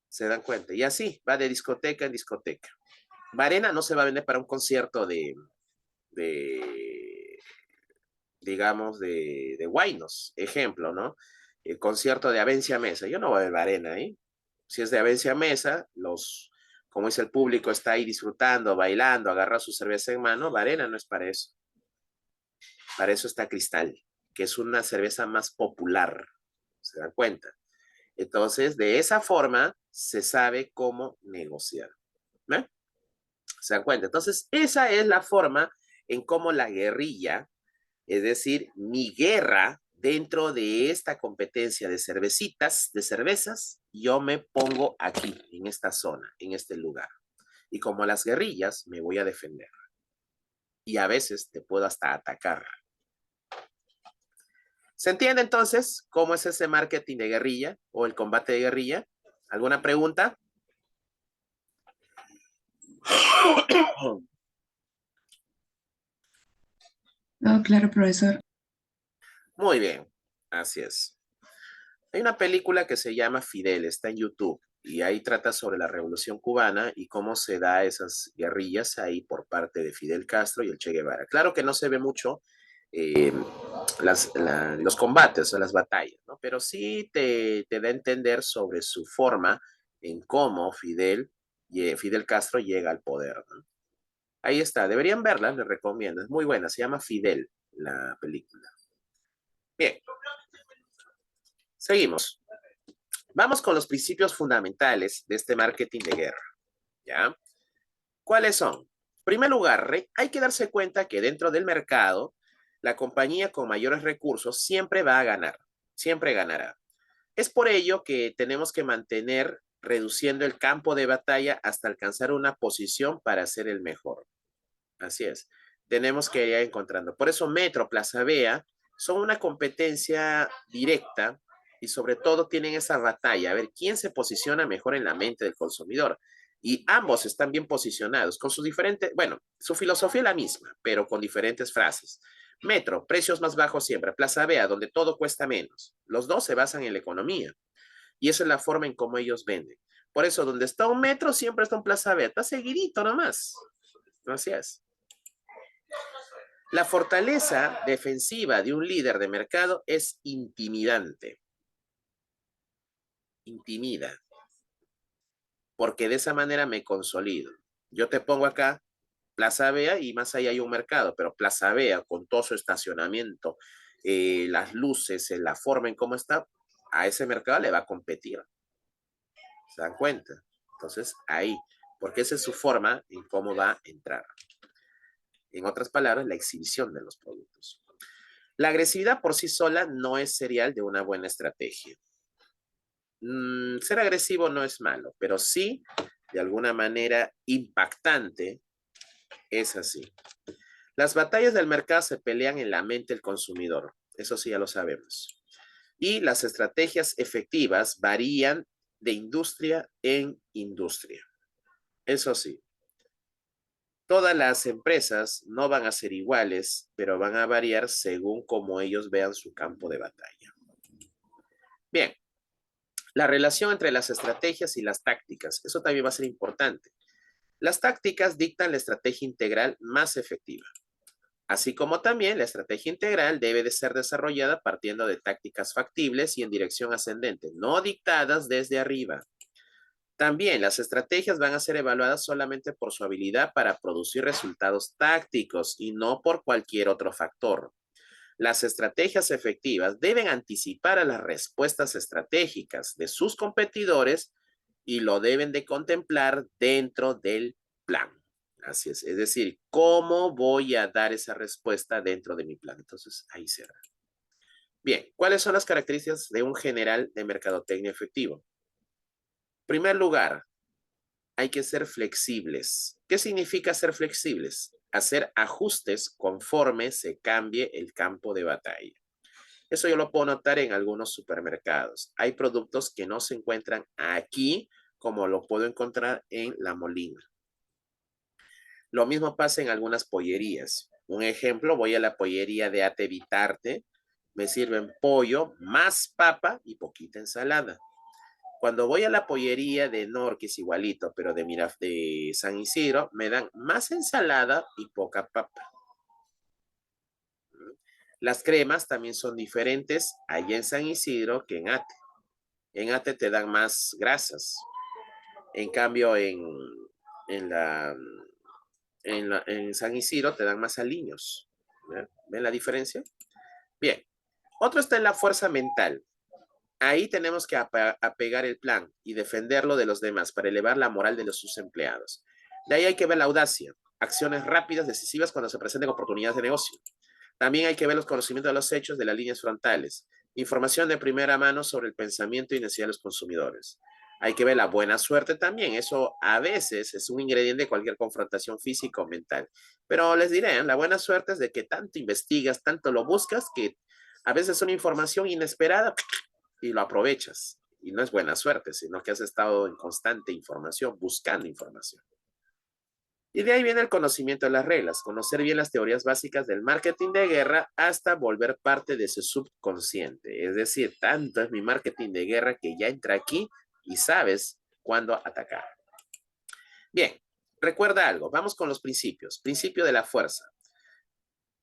Se dan cuenta. Y así va de discoteca en discoteca. Varena no se va a vender para un concierto de digamos, de Guaynos, ejemplo, ¿no? El concierto de Avencia Mesa. Yo no voy a ver Varena ahí. Si es de Avencia Mesa, como dice el público, está ahí disfrutando, bailando, agarra su cerveza en mano. Varena no es para eso. Para eso está Cristal, que es una cerveza más popular. ¿Se dan cuenta? Entonces, de esa forma se sabe cómo negociar. ¿No? ¿Se dan cuenta? Entonces, esa es la forma en cómo la guerrilla, es decir, mi guerra dentro de esta competencia de cervecitas, de cervezas, yo me pongo aquí, en esta zona, en este lugar. Y como las guerrillas, me voy a defender. Y a veces te puedo hasta atacar. ¿Se entiende entonces cómo es ese marketing de guerrilla o el combate de guerrilla? ¿Alguna pregunta? Oh, claro, profesor. Muy bien, así es. Hay una película que se llama Fidel, está en YouTube, y ahí trata sobre la Revolución Cubana y cómo se da esas guerrillas ahí por parte de Fidel Castro y el Che Guevara. Claro que no se ve mucho eh, los combates o las batallas, ¿no? Pero sí te da a entender sobre su forma en cómo Fidel Castro llega al poder, ¿no? Ahí está, deberían verla, les recomiendo, es muy buena, se llama Fidel, la película. Bien, seguimos. Vamos con los principios fundamentales de este marketing de guerra, ¿ya? ¿Cuáles son? En primer lugar, hay que darse cuenta que dentro del mercado, la compañía con mayores recursos siempre va a ganar, siempre ganará. Es por ello que tenemos que mantener reduciendo el campo de batalla hasta alcanzar una posición para ser el mejor. Así es. Tenemos que ir encontrando. Por eso Metro, Plaza Vea son una competencia directa y sobre todo tienen esa batalla, a ver quién se posiciona mejor en la mente del consumidor. Y ambos están bien posicionados con sus diferentes, bueno, su filosofía es la misma, pero con diferentes frases. Metro, precios más bajos siempre. Plaza Vea, donde todo cuesta menos. Los dos se basan en la economía y esa es la forma en cómo ellos venden. Por eso, donde está un Metro, siempre está un Plaza Vea. Está seguidito nomás. Gracias. La fortaleza defensiva de un líder de mercado es intimidante. Intimida. Porque de esa manera me consolido. Yo te pongo acá Plaza Vea y más allá hay un mercado, pero Plaza Vea con todo su estacionamiento, las luces, la forma en cómo está, a ese mercado le va a competir. ¿Se dan cuenta? Entonces, ahí, porque esa es su forma en cómo va a entrar. En otras palabras, la exhibición de los productos. La agresividad por sí sola no es serial de una buena estrategia. Ser agresivo no es malo, pero sí, de alguna manera impactante, es así. Las batallas del mercado se pelean en la mente del consumidor. Eso sí, ya lo sabemos. Y las estrategias efectivas varían de industria en industria. Eso sí, todas las empresas no van a ser iguales, pero van a variar según cómo ellos vean su campo de batalla. Bien, la relación entre las estrategias y las tácticas. Eso también va a ser importante. Las tácticas dictan la estrategia integral más efectiva. Así como también la estrategia integral debe de ser desarrollada partiendo de tácticas factibles y en dirección ascendente, no dictadas desde arriba. También las estrategias van a ser evaluadas solamente por su habilidad para producir resultados tácticos y no por cualquier otro factor. Las estrategias efectivas deben anticipar a las respuestas estratégicas de sus competidores y lo deben de contemplar dentro del plan. Así es decir, ¿cómo voy a dar esa respuesta dentro de mi plan? Entonces, ahí será. Bien, ¿cuáles son las características de un general de mercadotecnia efectivo? En primer lugar, hay que ser flexibles. ¿Qué significa ser flexibles? Hacer ajustes conforme se cambie el campo de batalla. Eso yo lo puedo notar en algunos supermercados. Hay productos que no se encuentran aquí como lo puedo encontrar en La Molina. Lo mismo pasa en algunas pollerías. Un ejemplo, voy a la pollería de Ate Vitarte, me sirven pollo, más papa y poquita ensalada. Cuando voy a la pollería de Norquis, igualito, pero de San Isidro, me dan más ensalada y poca papa. Las cremas también son diferentes allá en San Isidro que en Ate. En Ate te dan más grasas. En cambio, en, la, en San Isidro te dan más aliños. ¿Ven la diferencia? Bien. Otro está en la fuerza mental. Ahí tenemos que apegar el plan y defenderlo de los demás para elevar la moral de sus empleados. De ahí hay que ver la audacia, acciones rápidas, decisivas cuando se presenten oportunidades de negocio. También hay que ver los conocimientos de los hechos de las líneas frontales, información de primera mano sobre el pensamiento y necesidad de los consumidores. Hay que ver la buena suerte también. Eso a veces es un ingrediente de cualquier confrontación física o mental. Pero les diré, la buena suerte es de que tanto investigas, tanto lo buscas, que a veces es una información inesperada y lo aprovechas. Y no es buena suerte, sino que has estado en constante información, buscando información. Y de ahí viene el conocimiento de las reglas, conocer bien las teorías básicas del marketing de guerra hasta volver parte de su subconsciente. Es decir, tanto es mi marketing de guerra que ya entra aquí y sabes cuándo atacar. Bien, recuerda algo, vamos con los principios. Principio de la fuerza.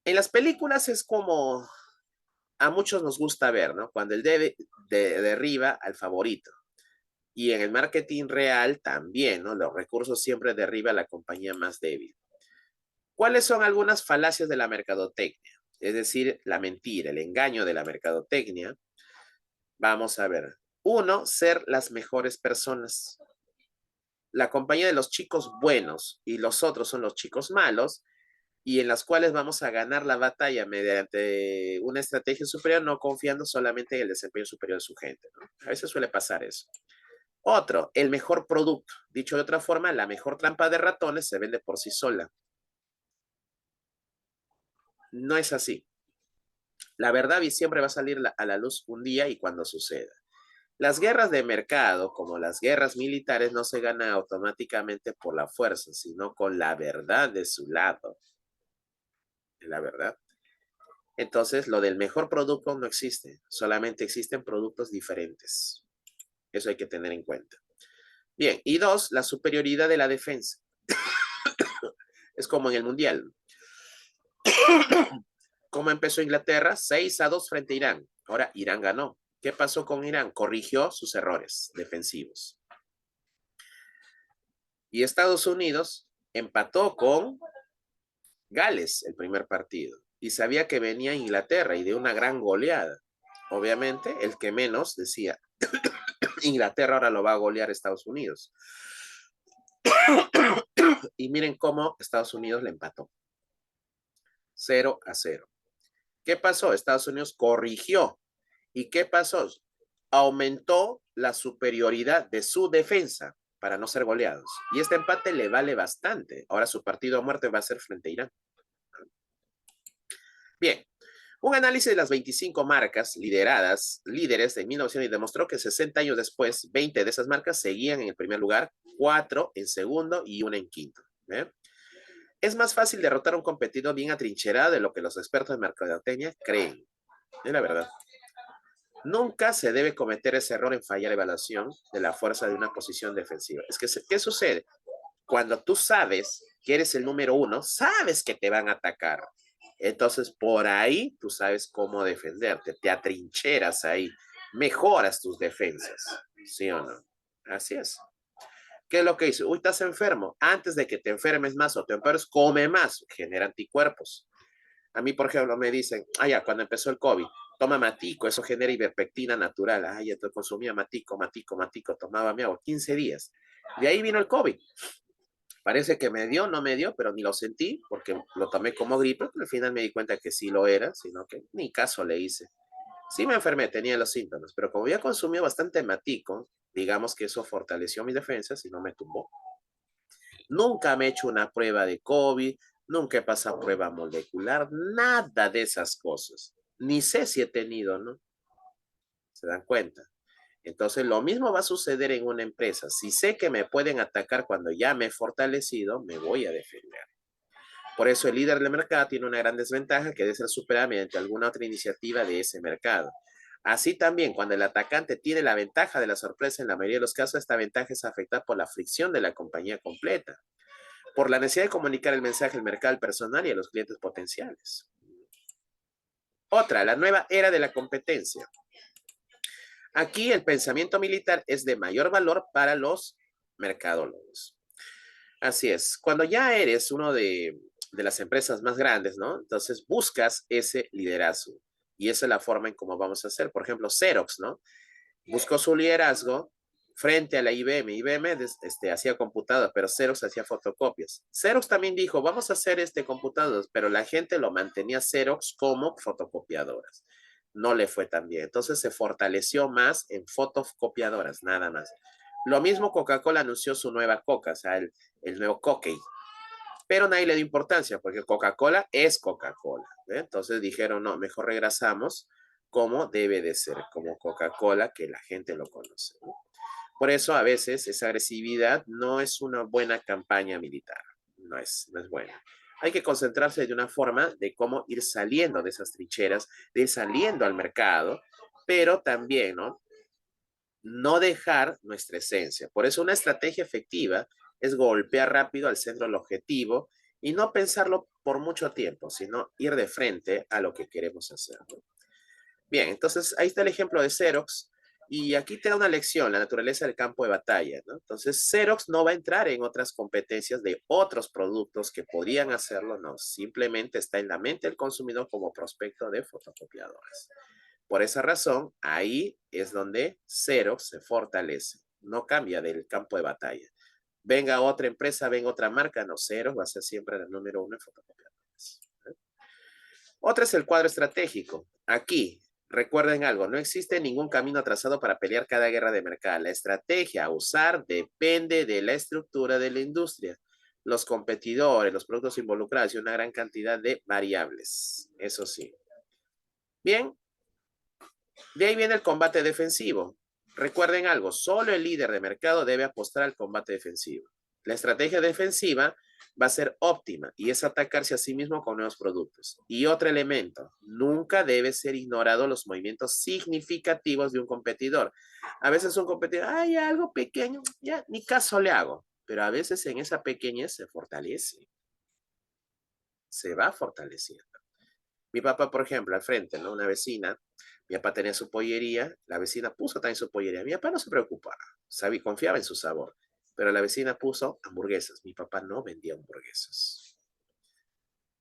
En las películas es como a muchos nos gusta ver, ¿no? Cuando el derriba al favorito. Y en el marketing real también, ¿no? Los recursos siempre derriba a la compañía más débil. ¿Cuáles son algunas falacias de la mercadotecnia? Es decir, la mentira, el engaño de la mercadotecnia. Vamos a ver. Uno, ser las mejores personas. La compañía de los chicos buenos y los otros son los chicos malos y en las cuales vamos a ganar la batalla mediante una estrategia superior, no confiando solamente en el desempeño superior de su gente, ¿no? A veces suele pasar eso. Otro, el mejor producto. Dicho de otra forma, la mejor trampa de ratones se vende por sí sola. No es así. La verdad siempre va a salir a la luz un día y cuando suceda. Las guerras de mercado, como las guerras militares, no se ganan automáticamente por la fuerza, sino con la verdad de su lado. La verdad. Entonces, lo del mejor producto no existe. Solamente existen productos diferentes. Eso hay que tener en cuenta. Bien, y dos, la superioridad de la defensa. Es como en el Mundial. ¿Cómo empezó Inglaterra? 6-2 frente a Irán. Ahora Irán ganó. ¿Qué pasó con Irán? Corrigió sus errores defensivos. Y Estados Unidos empató con Gales el primer partido. Y sabía que venía Inglaterra y de una gran goleada. Obviamente, el que menos decía, Inglaterra ahora lo va a golear Estados Unidos. Y miren cómo Estados Unidos le empató. 0-0. ¿Qué pasó? Estados Unidos corrigió. ¿Y qué pasó? Aumentó la superioridad de su defensa para no ser goleados. Y este empate le vale bastante. Ahora su partido a muerte va a ser frente a Irán. Bien, un análisis de las 25 marcas líderes de 1900 demostró que 60 años después, 20 de esas marcas seguían en el primer lugar, 4 en segundo y 1 en quinto. ¿Eh? Es más fácil derrotar a un competidor bien atrincherado de lo que los expertos de mercadotecnia creen. Es la verdad. Nunca se debe cometer ese error en fallar evaluación de la fuerza de una posición defensiva. Es que, ¿qué sucede? Cuando tú sabes que eres el número uno, sabes que te van a atacar. Entonces, por ahí tú sabes cómo defenderte, te atrincheras ahí, mejoras tus defensas, ¿sí o no? Así es. ¿Qué es lo que dice? Uy, estás enfermo. Antes de que te enfermes más o te enfermes, come más, genera anticuerpos. A mí, por ejemplo, me dicen, ya, cuando empezó el COVID, toma matico, eso genera ivermectina natural. Ya te consumía matico, tomaba mi agua, 15 días. De ahí vino el COVID. Parece que me dio, no me dio, pero ni lo sentí porque lo tomé como gripe, pero al final me di cuenta que sí lo era, sino que ni caso le hice. Sí me enfermé, tenía los síntomas, pero como ya consumí bastante matico, digamos que eso fortaleció mis defensas y no me tumbó. Nunca me he hecho una prueba de COVID, nunca he pasado prueba molecular, nada de esas cosas. Ni sé si he tenido, ¿no? ¿Se dan cuenta? Entonces, lo mismo va a suceder en una empresa. Si sé que me pueden atacar cuando ya me he fortalecido, me voy a defender. Por eso el líder del mercado tiene una gran desventaja que debe ser superada mediante alguna otra iniciativa de ese mercado. Así también, cuando el atacante tiene la ventaja de la sorpresa, en la mayoría de los casos, esta ventaja es afectada por la fricción de la compañía completa, por la necesidad de comunicar el mensaje al mercado al personal y a los clientes potenciales. Otra, la nueva era de la competencia. Aquí el pensamiento militar es de mayor valor para los mercadólogos. Así es. Cuando ya eres uno de las empresas más grandes, ¿no? Entonces buscas ese liderazgo. Y esa es la forma en cómo vamos a hacer. Por ejemplo, Xerox, ¿no? Buscó su liderazgo frente a la IBM. IBM hacía computadoras, pero Xerox hacía fotocopias. Xerox también dijo, vamos a hacer computadoras, pero la gente lo mantenía Xerox como fotocopiadoras. No le fue tan bien. Entonces se fortaleció más en fotocopiadoras, nada más. Lo mismo Coca-Cola anunció su nueva Coca, o sea, el nuevo Coque, pero nadie le dio importancia porque Coca-Cola es Coca-Cola. ¿Eh? Entonces dijeron, no, mejor regresamos como debe de ser, como Coca-Cola, que la gente lo conoce. ¿No? Por eso a veces esa agresividad no es una buena campaña militar, no es buena. Hay que concentrarse de una forma de cómo ir saliendo de esas trincheras, de ir saliendo al mercado, pero también, ¿no? No dejar nuestra esencia. Por eso una estrategia efectiva es golpear rápido al centro del objetivo y no pensarlo por mucho tiempo, sino ir de frente a lo que queremos hacer. Bien, entonces ahí está el ejemplo de Xerox y aquí te da una lección, la naturaleza del campo de batalla, ¿no? Entonces Xerox no va a entrar en otras competencias de otros productos que podrían hacerlo, no, simplemente está en la mente del consumidor como prospecto de fotocopiadoras. Por esa razón, ahí es donde Xerox se fortalece, no cambia del campo de batalla. Venga otra empresa, venga otra marca, no, Xerox va a ser siempre el número uno en fotocopiadoras. Otra es el cuadro estratégico. Aquí, recuerden algo, no existe ningún camino trazado para pelear cada guerra de mercado. La estrategia a usar depende de la estructura de la industria, los competidores, los productos involucrados y una gran cantidad de variables. Eso sí. Bien, de ahí viene el combate defensivo. Recuerden algo, solo el líder de mercado debe apostar al combate defensivo. La estrategia defensiva va a ser óptima y es atacarse a sí mismo con nuevos productos. Y otro elemento, nunca debe ser ignorado los movimientos significativos de un competidor. A veces un competidor, hay algo pequeño, ya ni caso le hago, pero a veces en esa pequeñez se fortalece, se va fortaleciendo. Mi papá, por ejemplo, al frente, ¿no? Una vecina, mi papá tenía su pollería, la vecina puso también su pollería. Mi papá no se preocupaba, sabía, confiaba en su sabor, pero la vecina puso hamburguesas. Mi papá no vendía hamburguesas.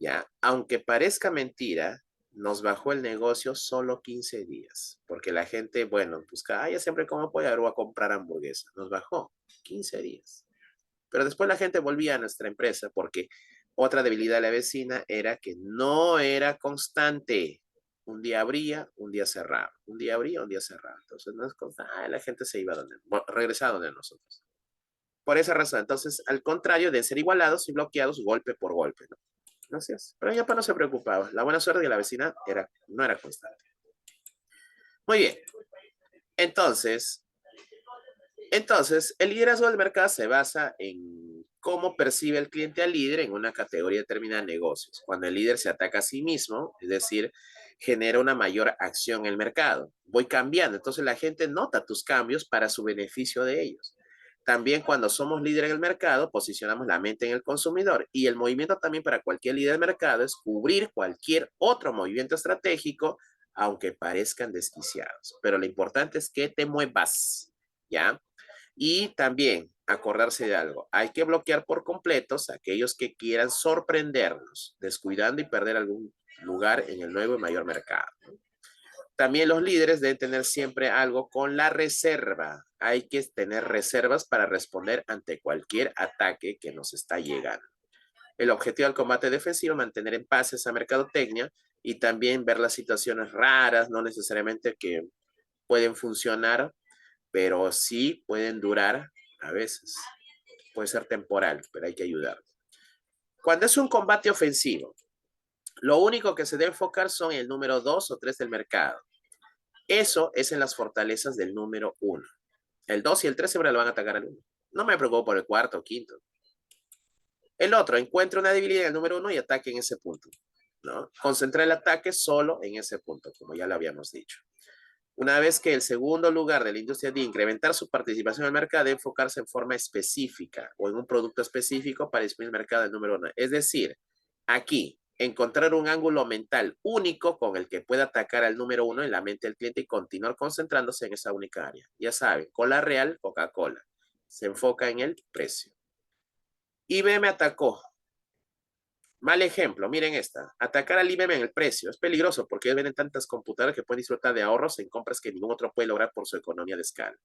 Ya, aunque parezca mentira, nos bajó el negocio solo 15 días, porque la gente, bueno, busca, ya siempre como pollo, ahora voy a comprar hamburguesas. Nos bajó 15 días. Pero después la gente volvía a nuestra empresa porque otra debilidad de la vecina era que no era constante. un día abría, un día cerraba. Un día abría, un día cerraba. Entonces, no es cosa, la gente se iba donde, bueno, regresaba donde nosotros. Por esa razón, entonces, al contrario de ser igualados y bloqueados golpe por golpe, ¿no? Así es. Pero ella no se preocupaba. La buena suerte de la vecina no era constante. Muy bien. Entonces, el liderazgo del mercado se basa en cómo percibe el cliente al líder en una categoría determinada de negocios. Cuando el líder se ataca a sí mismo, es decir, genera una mayor acción en el mercado. Voy cambiando, entonces la gente nota tus cambios para su beneficio de ellos. También cuando somos líderes en el mercado, posicionamos la mente en el consumidor y el movimiento también para cualquier líder del mercado es cubrir cualquier otro movimiento estratégico, aunque parezcan desquiciados. Pero lo importante es que te muevas, ¿ya? Y también acordarse de algo, hay que bloquear por completos a aquellos que quieran sorprendernos, descuidando y perder algún lugar en el nuevo y mayor mercado. También los líderes deben tener siempre algo con la reserva. Hay que tener reservas para responder ante cualquier ataque que nos está llegando. El objetivo del combate defensivo es mantener en paz esa mercadotecnia y también ver las situaciones raras, no necesariamente que pueden funcionar, pero sí pueden durar a veces. Puede ser temporal, pero hay que ayudar. Cuando es un combate ofensivo, lo único que se debe enfocar son el número 2 o 3 del mercado. Eso es en las fortalezas del número 1. El 2 y el 3 siempre lo van a atacar al 1. No me preocupo por el cuarto o quinto. El otro, encuentra una debilidad en el número 1 y ataque en ese punto, ¿no? Concentra el ataque solo en ese punto, como ya lo habíamos dicho. Una vez que el segundo lugar de la industria de incrementar su participación en el mercado, debe enfocarse en forma específica o en un producto específico para disminuir el mercado del número 1. Es decir, aquí, encontrar un ángulo mental único con el que pueda atacar al número 1 en la mente del cliente y continuar concentrándose en esa única área. Ya saben, Cola Real, Coca-Cola. Se enfoca en el precio. IBM atacó. Mal ejemplo, miren esta. Atacar al IBM en el precio es peligroso porque ellos venden tantas computadoras que pueden disfrutar de ahorros en compras que ningún otro puede lograr por su economía de escala.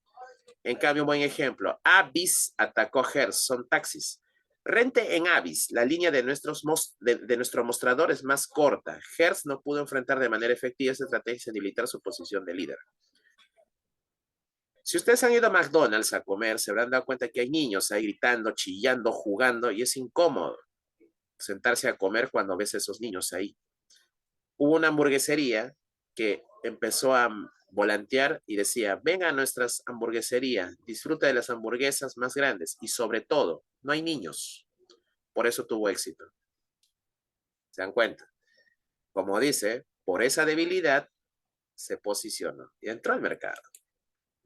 En cambio, un buen ejemplo, Avis atacó a Hertz, son taxis. Rente en Avis, la línea de nuestro mostrador es más corta. Hertz no pudo enfrentar de manera efectiva esa estrategia y debilitar su posición de líder. Si ustedes han ido a McDonald's a comer, se habrán dado cuenta que hay niños ahí gritando, chillando, jugando y es incómodo sentarse a comer cuando ves a esos niños ahí. Hubo una hamburguesería que empezó a volantear y decía, venga a nuestras hamburgueserías, disfruta de las hamburguesas más grandes y sobre todo, no hay niños. Por eso tuvo éxito. ¿Se dan cuenta? Como dice, por esa debilidad se posicionó y entró al mercado.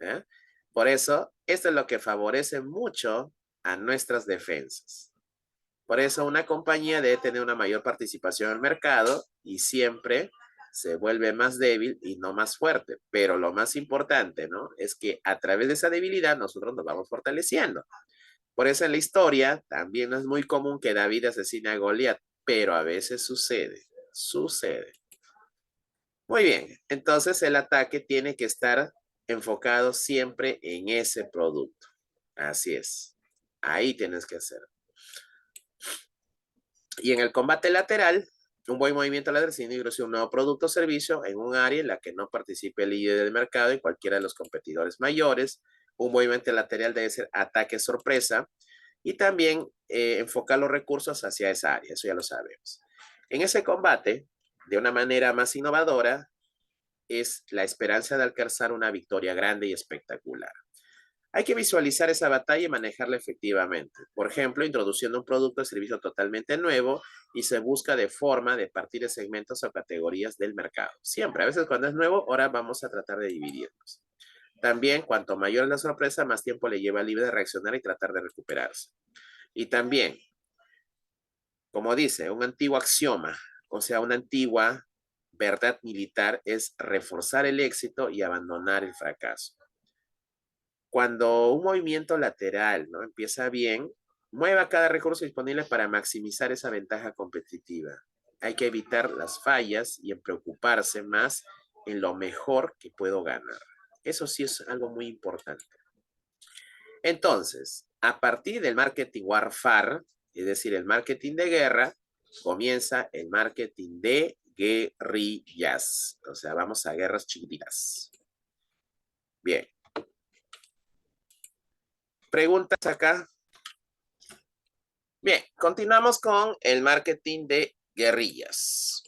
¿Eh? Por eso, esto es lo que favorece mucho a nuestras defensas. Por eso una compañía debe tener una mayor participación en el mercado y siempre se vuelve más débil y no más fuerte. Pero lo más importante, ¿no? Es que a través de esa debilidad nosotros nos vamos fortaleciendo. Por eso en la historia también no es muy común que David asesine a Goliat, pero a veces sucede, sucede. Muy bien, entonces el ataque tiene que estar enfocado siempre en ese producto. Así es. Ahí tienes que hacer. Y en el combate lateral, un buen movimiento lateral significa introducir un nuevo producto o servicio en un área en la que no participe el líder del mercado y cualquiera de los competidores mayores. Un movimiento lateral debe ser ataque sorpresa y también enfocar los recursos hacia esa área. Eso ya lo sabemos. En ese combate, de una manera más innovadora, es la esperanza de alcanzar una victoria grande y espectacular. Hay que visualizar esa batalla y manejarla efectivamente. Por ejemplo, introduciendo un producto o servicio totalmente nuevo y se busca de forma de partir de segmentos o categorías del mercado. Siempre, a veces cuando es nuevo, ahora vamos a tratar de dividirnos. También, cuanto mayor es la sorpresa, más tiempo le lleva al líder de reaccionar y tratar de recuperarse. Y también, como dice, un antiguo axioma, o sea, una antigua verdad militar es reforzar el éxito y abandonar el fracaso. Cuando un movimiento lateral, ¿no?, empieza bien, mueva cada recurso disponible para maximizar esa ventaja competitiva. Hay que evitar las fallas y en preocuparse más en lo mejor que puedo ganar. Eso sí es algo muy importante. Entonces, a partir del marketing warfare, es decir, el marketing de guerra, comienza el marketing de guerrillas. O sea, vamos a guerras chiquititas. Bien. ¿Preguntas acá? Bien, continuamos con el marketing de guerrillas.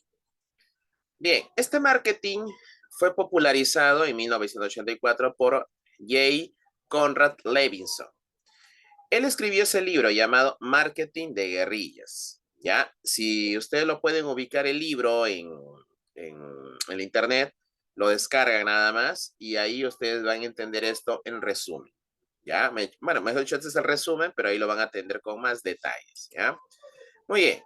Bien, este marketing fue popularizado en 1984 por J. Conrad Levinson. Él escribió ese libro llamado Marketing de Guerrillas. ¿Ya? Si ustedes lo pueden ubicar el libro en el internet, lo descargan nada más y ahí ustedes van a entender esto en resumen. ¿Ya? Bueno, mejor dicho, este es el resumen, pero ahí lo van a atender con más detalles. ¿Ya? Muy bien.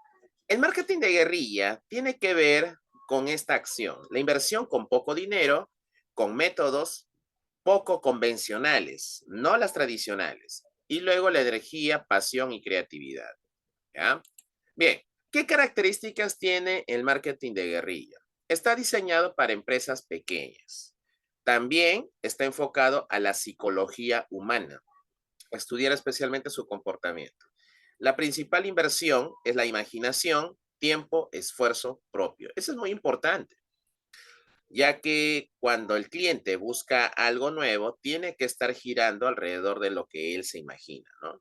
El marketing de guerrilla tiene que ver con esta acción, la inversión con poco dinero, con métodos poco convencionales, no las tradicionales. Y luego la energía, pasión y creatividad. ¿Ya? Bien, ¿qué características tiene el marketing de guerrilla? Está diseñado para empresas pequeñas. También está enfocado a la psicología humana, a estudiar especialmente su comportamiento. La principal inversión es la imaginación, tiempo, esfuerzo propio. Eso es muy importante, ya que cuando el cliente busca algo nuevo, tiene que estar girando alrededor de lo que él se imagina, ¿no?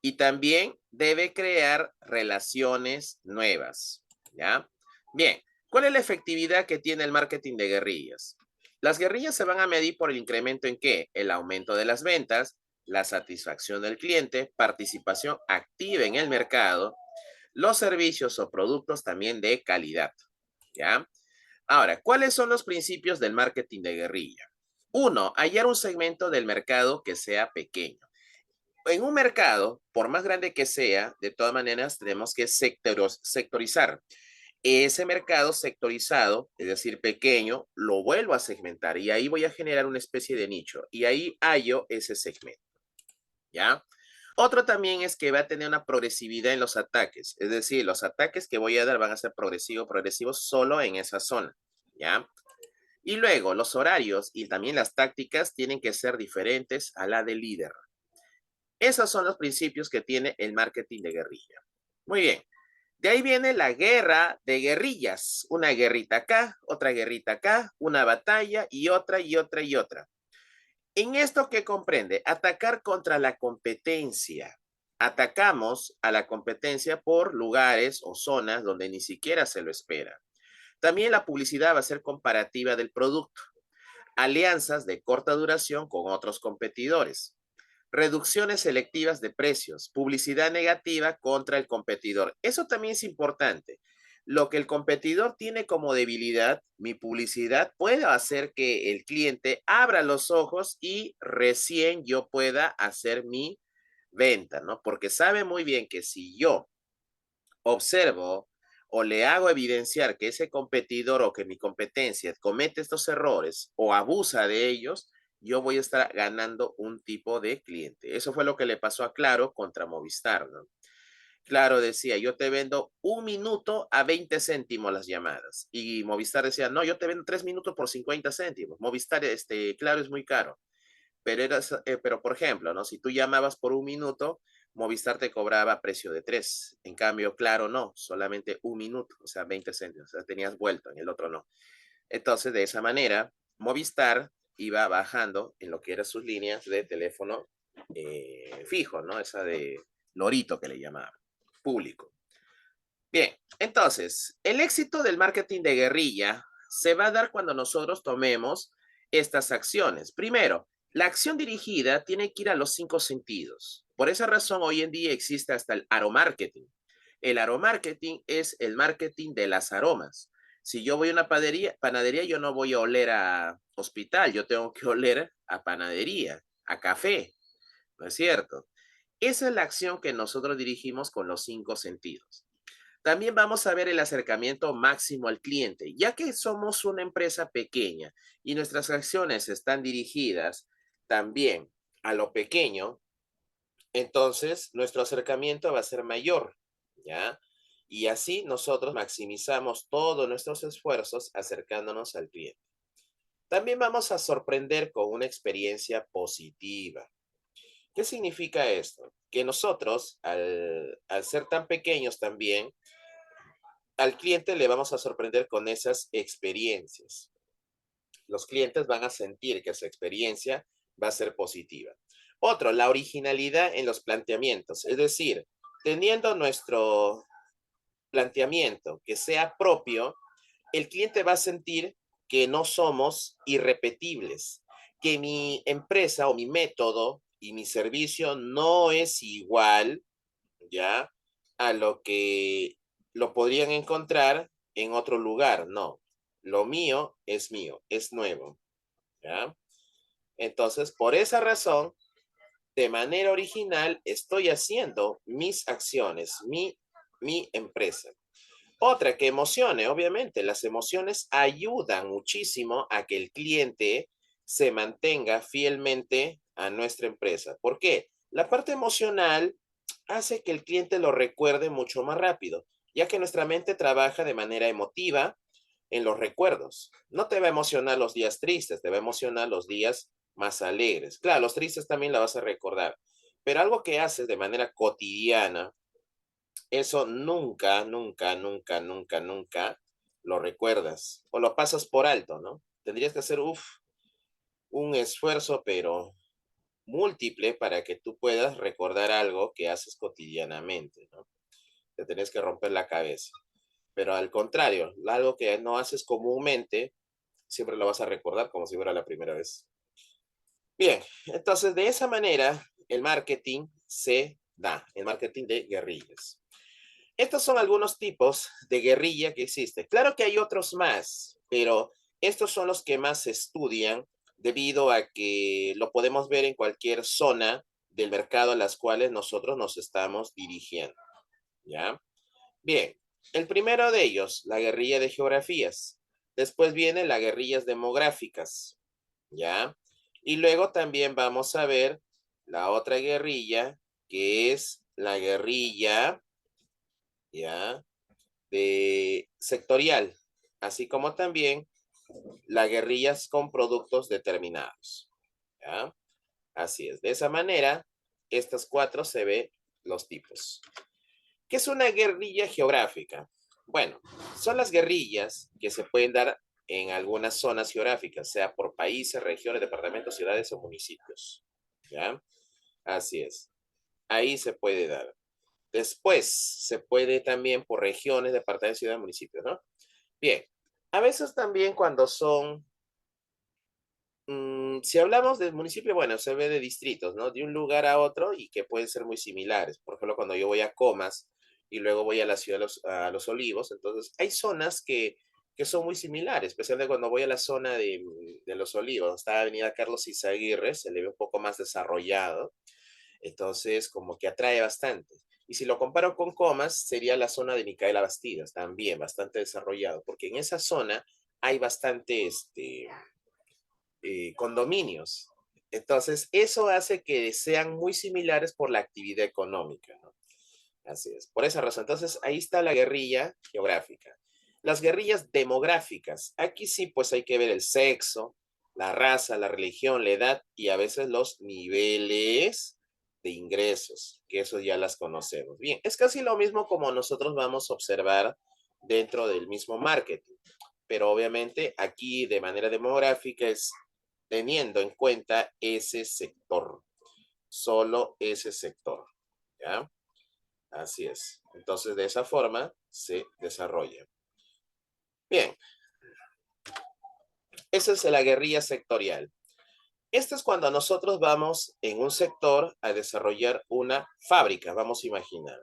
Y también debe crear relaciones nuevas, ¿ya? Bien, ¿cuál es la efectividad que tiene el marketing de guerrillas? Las guerrillas se van a medir por el incremento en qué? El aumento de las ventas, la satisfacción del cliente, participación activa en el mercado, los servicios o productos también de calidad, ¿ya? Ahora, ¿cuáles son los principios del marketing de guerrilla? Uno, hallar un segmento del mercado que sea pequeño. En un mercado, por más grande que sea, de todas maneras tenemos que sectorizar. Ese mercado sectorizado, es decir, pequeño, lo vuelvo a segmentar y ahí voy a generar una especie de nicho y ahí hallo ese segmento, ¿ya? Otro también es que va a tener una progresividad en los ataques, es decir, los ataques que voy a dar van a ser progresivos solo en esa zona, ¿ya? Y luego, los horarios y también las tácticas tienen que ser diferentes a la del líder. Esos son los principios que tiene el marketing de guerrilla. Muy bien. De ahí viene la guerra de guerrillas. Una guerrita acá, una batalla y otra y otra y otra. En esto que comprende, atacar contra la competencia. Atacamos a la competencia por lugares o zonas donde ni siquiera se lo espera. También la publicidad va a ser comparativa del producto. Alianzas de corta duración con otros competidores. Reducciones selectivas de precios, publicidad negativa contra el competidor. Eso también es importante. Lo que el competidor tiene como debilidad, mi publicidad puede hacer que el cliente abra los ojos y recién yo pueda hacer mi venta, ¿no? Porque sabe muy bien que si yo observo o le hago evidenciar que ese competidor o que mi competencia comete estos errores o abusa de ellos, yo voy a estar ganando un tipo de cliente. Eso fue lo que le pasó a Claro contra Movistar, ¿no? Claro decía, yo te vendo 1 minuto a 20 céntimos las llamadas. Y Movistar decía, no, yo te vendo 3 minutos por 50 céntimos. Movistar, Claro es muy caro. Pero por ejemplo, ¿no? Si tú llamabas por 1 minuto, Movistar te cobraba precio de 3. En cambio, Claro no, solamente 1 minuto, o sea, 20 céntimos. O sea, tenías vuelto, en el otro no. Entonces, de esa manera, Movistar iba bajando en lo que eran sus líneas de teléfono fijo, ¿no? Esa de Lorito que le llamaba, público. Bien, entonces, el éxito del marketing de guerrilla se va a dar cuando nosotros tomemos estas acciones. Primero, la acción dirigida tiene que ir a los 5 sentidos. Por esa razón, hoy en día existe hasta el aromarketing. El aromarketing es el marketing de las aromas. Si yo voy a una panadería, yo no voy a oler a hospital, yo tengo que oler a panadería, a café, ¿no es cierto? Esa es la acción que nosotros dirigimos con los 5 sentidos. También vamos a ver el acercamiento máximo al cliente, ya que somos una empresa pequeña y nuestras acciones están dirigidas también a lo pequeño, entonces nuestro acercamiento va a ser mayor, ¿ya? Y así nosotros maximizamos todos nuestros esfuerzos acercándonos al cliente. También vamos a sorprender con una experiencia positiva. ¿Qué significa esto? Que nosotros, al ser tan pequeños también, al cliente le vamos a sorprender con esas experiencias. Los clientes van a sentir que esa experiencia va a ser positiva. Otro, la originalidad en los planteamientos, es decir, teniendo nuestro planteamiento que sea propio, el cliente va a sentir que no somos irrepetibles, que mi empresa o mi método y mi servicio no es igual, ¿ya? A lo que lo podrían encontrar en otro lugar, no. Lo mío, es nuevo, ¿ya? Entonces, por esa razón, de manera original, estoy haciendo mis acciones, mi empresa. Otra que emocione, obviamente, las emociones ayudan muchísimo a que el cliente se mantenga fielmente a nuestra empresa. ¿Por qué? La parte emocional hace que el cliente lo recuerde mucho más rápido, ya que nuestra mente trabaja de manera emotiva en los recuerdos. No te va a emocionar los días tristes, te va a emocionar los días más alegres. Claro, los tristes también la vas a recordar, pero algo que haces de manera cotidiana, eso nunca, nunca, nunca, nunca, nunca lo recuerdas o lo pasas por alto, ¿no? Tendrías que hacer, un esfuerzo, pero múltiple para que tú puedas recordar algo que haces cotidianamente, ¿no? Te tenés que romper la cabeza. Pero al contrario, algo que no haces comúnmente, siempre lo vas a recordar como si fuera la primera vez. Bien, entonces de esa manera el marketing se da, el marketing de guerrillas. Estos son algunos tipos de guerrilla que existen. Claro que hay otros más, pero estos son los que más se estudian debido a que lo podemos ver en cualquier zona del mercado a las cuales nosotros nos estamos dirigiendo. ¿Ya? Bien, el primero de ellos, la guerrilla de geografías. Después viene las guerrillas demográficas. ¿Ya? Y luego también vamos a ver la otra guerrilla, que es la guerrilla, ¿ya? De sectorial, así como también las guerrillas con productos determinados. ¿Ya? Así es. De esa manera, estas cuatro se ven los tipos. ¿Qué es una guerrilla geográfica? Bueno, son las guerrillas que se pueden dar en algunas zonas geográficas, sea por países, regiones, departamentos, ciudades o municipios. ¿Ya? Así es. Ahí se puede dar. Después se puede también por regiones, departamentos, ciudades, municipios, ¿no? Bien. A veces también cuando son, si hablamos del municipio, bueno, se ve de distritos, ¿no? De un lugar a otro y que pueden ser muy similares. Por ejemplo, cuando yo voy a Comas y luego voy a la ciudad a los Olivos, entonces hay zonas que son muy similares, especialmente cuando voy a la zona de los Olivos, está Avenida Carlos Izaguirre, se le ve un poco más desarrollado, entonces como que atrae bastante. Y si lo comparo con Comas, sería la zona de Micaela Bastidas, también bastante desarrollado, porque en esa zona hay bastante, condominios. Entonces, eso hace que sean muy similares por la actividad económica, ¿no? Así es. Por esa razón, entonces, ahí está la guerrilla geográfica. Las guerrillas demográficas. Aquí sí, pues hay que ver el sexo, la raza, la religión, la edad y a veces los niveles de ingresos, que eso ya las conocemos. Bien, es casi lo mismo como nosotros vamos a observar dentro del mismo marketing, pero obviamente aquí de manera demográfica es teniendo en cuenta ese sector, solo ese sector, ¿ya? Así es. Entonces, de esa forma se desarrolla. Bien, esa es la guerrilla sectorial. Esto es cuando nosotros vamos en un sector a desarrollar una fábrica, vamos a imaginar.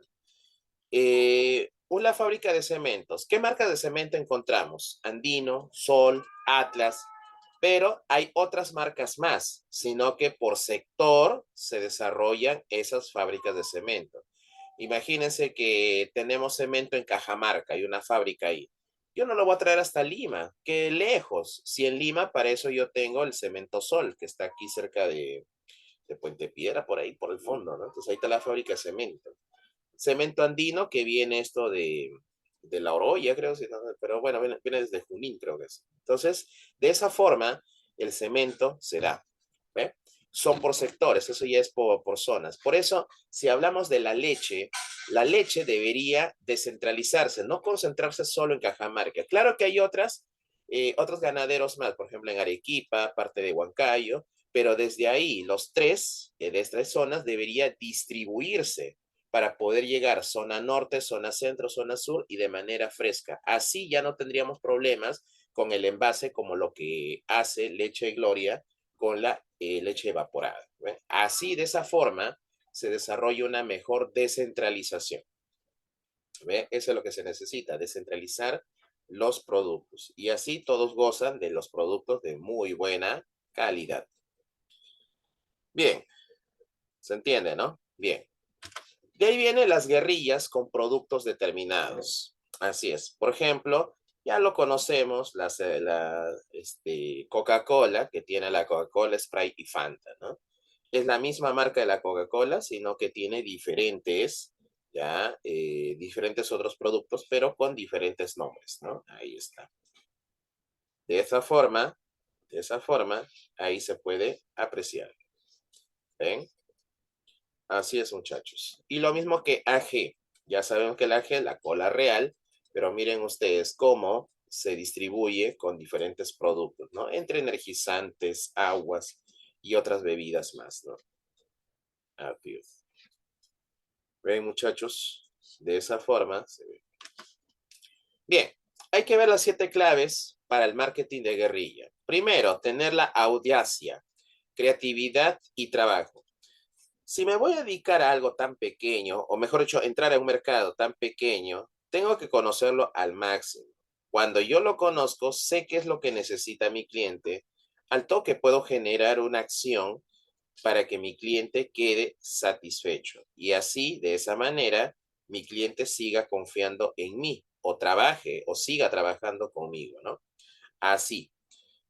Una fábrica de cementos. ¿Qué marcas de cemento encontramos? Andino, Sol, Atlas, pero hay otras marcas más, sino que por sector se desarrollan esas fábricas de cemento. Imagínense que tenemos cemento en Cajamarca, hay una fábrica ahí. Yo no lo voy a traer hasta Lima, qué lejos. Si en Lima, para eso yo tengo el Cemento Sol, que está aquí cerca de Puente Piedra, por ahí, por el fondo, ¿no? Entonces ahí está la fábrica de cemento. Cemento andino, que viene esto de La Oroya, creo, pero bueno, viene desde Junín, creo que es. Entonces, de esa forma, el cemento se da. ¿Ve? Son por sectores, eso ya es por zonas. Por eso, si hablamos de la leche, la leche debería descentralizarse, no concentrarse solo en Cajamarca. Claro que hay otros ganaderos más, por ejemplo en Arequipa, parte de Huancayo, pero desde ahí los tres, de estas zonas, debería distribuirse para poder llegar zona norte, zona centro, zona sur y de manera fresca. Así ya no tendríamos problemas con el envase como lo que hace Leche Gloria con la leche evaporada. ¿Ven? Así, de esa forma, se desarrolla una mejor descentralización. ¿Ve? Eso es lo que se necesita, descentralizar los productos. Y así todos gozan de los productos de muy buena calidad. Bien, ¿se entiende, no? Bien. De ahí vienen las guerrillas con productos determinados. Así es. Por ejemplo, ya lo conocemos, Coca-Cola, que tiene la Coca-Cola, Sprite y Fanta, ¿no? Es la misma marca de la Coca-Cola, sino que tiene diferentes otros productos, pero con diferentes nombres, ¿no? Ahí está. De esa forma, ahí se puede apreciar. ¿Ven? Así es, muchachos. Y lo mismo que AG. Ya saben que el AG es la cola real, pero miren ustedes cómo se distribuye con diferentes productos, ¿no? Entre energizantes, aguas y otras bebidas más, ¿no? Así es. ¿Ven, muchachos? De esa forma se ve. Bien, hay que ver las 7 claves para el marketing de guerrilla. Primero, tener la audacia, creatividad y trabajo. Si me voy a dedicar a algo tan pequeño, o mejor dicho, entrar a un mercado tan pequeño, tengo que conocerlo al máximo. Cuando yo lo conozco, sé qué es lo que necesita mi cliente. Al toque puedo generar una acción para que mi cliente quede satisfecho. Y así, de esa manera, mi cliente siga confiando en mí o trabaje o siga trabajando conmigo, ¿no? Así.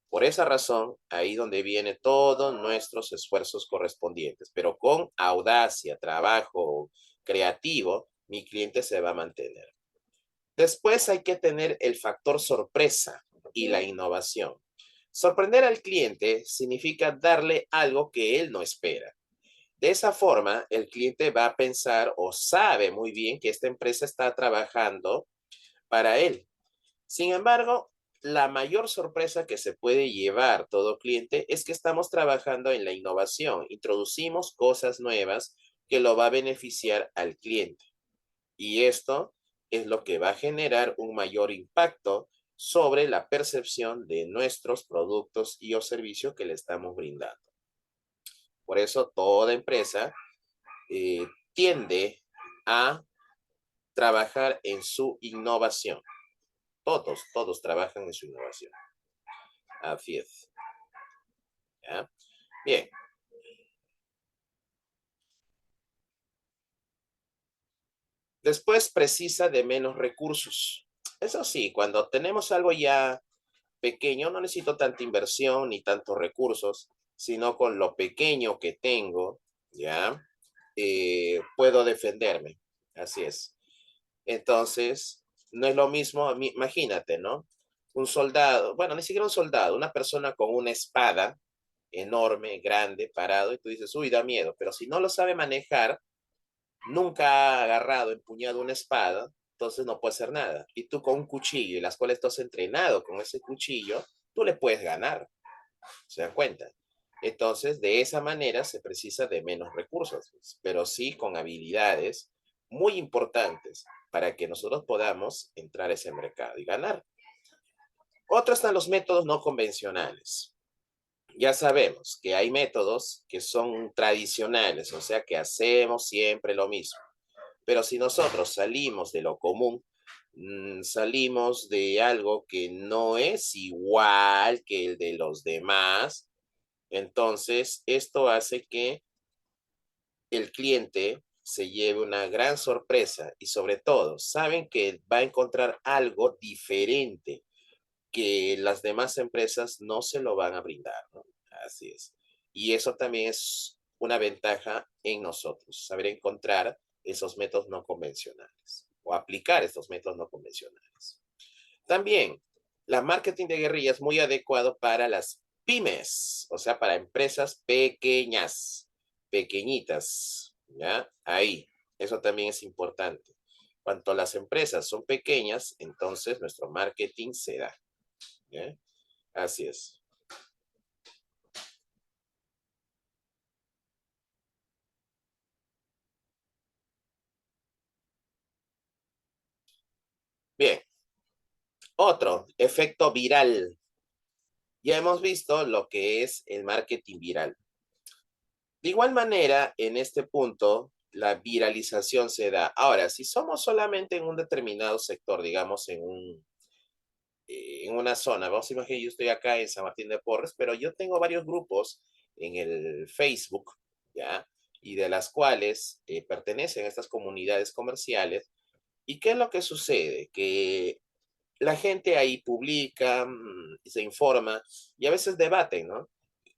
Por esa razón, ahí donde vienen todos nuestros esfuerzos correspondientes, pero con audacia, trabajo creativo, mi cliente se va a mantener. Después hay que tener el factor sorpresa y la innovación. Sorprender al cliente significa darle algo que él no espera. De esa forma, el cliente va a pensar o sabe muy bien que esta empresa está trabajando para él. Sin embargo, la mayor sorpresa que se puede llevar todo cliente es que estamos trabajando en la innovación. Introducimos cosas nuevas que lo va a beneficiar al cliente. Y esto es lo que va a generar un mayor impacto sobre la percepción de nuestros productos y o servicios que le estamos brindando. Por eso toda empresa tiende a trabajar en su innovación. Todos trabajan en su innovación. Así es. ¿Ya? Bien. Después precisa de menos recursos. Eso sí, cuando tenemos algo ya pequeño, no necesito tanta inversión ni tantos recursos, sino con lo pequeño que tengo, ¿ya? Puedo defenderme. Así es. Entonces, no es lo mismo, imagínate, ¿no? Un soldado, bueno, ni siquiera un soldado, una persona con una espada enorme, grande, parado, y tú dices, uy, da miedo, pero si no lo sabe manejar, nunca ha agarrado, empuñado una espada, entonces no puede hacer nada. Y tú con un cuchillo, y las cuales tú has entrenado con ese cuchillo, tú le puedes ganar. ¿Se dan cuenta? Entonces, de esa manera se precisa de menos recursos, pues, pero sí con habilidades muy importantes para que nosotros podamos entrar a ese mercado y ganar. Otros están los métodos no convencionales. Ya sabemos que hay métodos que son tradicionales, o sea que hacemos siempre lo mismo. Pero si nosotros salimos de lo común, salimos de algo que no es igual que el de los demás, entonces esto hace que el cliente se lleve una gran sorpresa y sobre todo saben que va a encontrar algo diferente que las demás empresas no se lo van a brindar, ¿no? Así es. Y eso también es una ventaja en nosotros, saber encontrar esos métodos no convencionales o aplicar estos métodos no convencionales. También, la marketing de guerrilla es muy adecuado para las pymes, o sea, para empresas pequeñas, pequeñitas, ¿ya? Ahí. Eso también es importante. Cuanto las empresas son pequeñas, entonces nuestro marketing se da. ¿Ya? Así es. Bien. Otro, efecto viral. Ya hemos visto lo que es el marketing viral. De igual manera, en este punto, la viralización se da. Ahora, si somos solamente en un determinado sector, digamos en una zona, vamos a imaginar, yo estoy acá en San Martín de Porres, pero yo tengo varios grupos en el Facebook, ¿ya? Y de las cuales pertenecen a estas comunidades comerciales. ¿Y qué es lo que sucede? Que la gente ahí publica, se informa y a veces debaten, ¿no?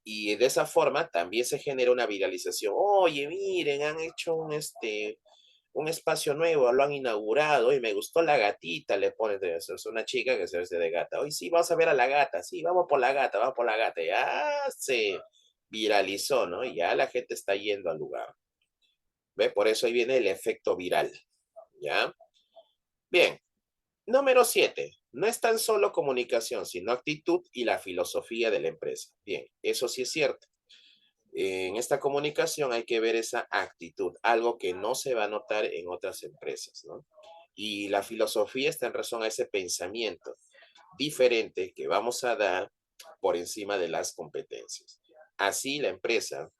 Y de esa forma también se genera una viralización. Oye, miren, han hecho un espacio nuevo, lo han inaugurado y me gustó la gatita, le pones de eso. Es una chica que se veste de gata. Hoy sí, vamos a ver a la gata, sí, vamos por la gata, vamos por la gata. Ya se viralizó, ¿no? Y ya la gente está yendo al lugar. ¿Ve? Por eso ahí viene el efecto viral, ¿ya? Bien, número 7. No es tan solo comunicación, sino actitud y la filosofía de la empresa. Bien, eso sí es cierto. En esta comunicación hay que ver esa actitud, algo que no se va a notar en otras empresas, ¿no? Y la filosofía está en razón a ese pensamiento diferente que vamos a dar por encima de las competencias. Así la empresa,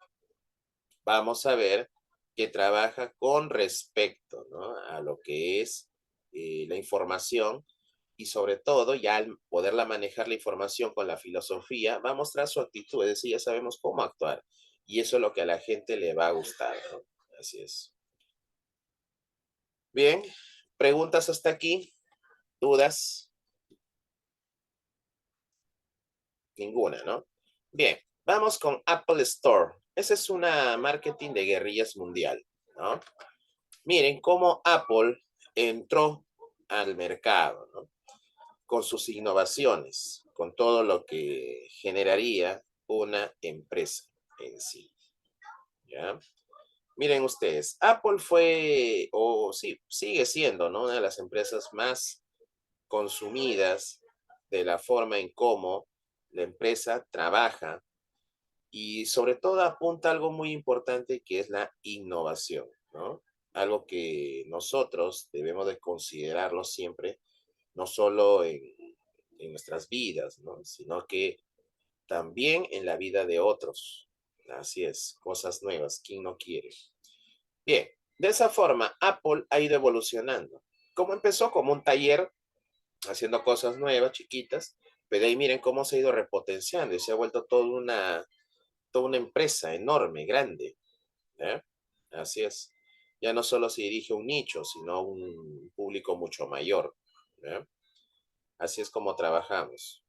vamos a ver que trabaja con respecto, ¿no? A lo que es la información y sobre todo ya al poderla manejar la información con la filosofía, va a mostrar su actitud, es decir, ya sabemos cómo actuar. Y eso es lo que a la gente le va a gustar, ¿no? Así es. Bien, preguntas hasta aquí, dudas, ninguna, ¿no? Bien, vamos con Apple Store. Esa es una marketing de guerrillas mundial, ¿no? Miren cómo Apple entró al mercado, ¿no? Con sus innovaciones, con todo lo que generaría una empresa en sí, ¿ya? Miren ustedes, Apple fue, o sí, sigue siendo, ¿no? Una de las empresas más consumidas de la forma en cómo la empresa trabaja y sobre todo apunta a algo muy importante que es la innovación, ¿no? Algo que nosotros debemos de considerarlo siempre, no solo en nuestras vidas, ¿no? Sino que también en la vida de otros. Así es, cosas nuevas, ¿quién no quiere? Bien, de esa forma, Apple ha ido evolucionando. Como empezó como un taller, haciendo cosas nuevas, chiquitas, pero ahí miren cómo se ha ido repotenciando y se ha vuelto toda una empresa enorme, grande. ¿Eh? Así es. Ya no solo se dirige a un nicho, sino a un público mucho mayor. ¿Eh? Así es como trabajamos.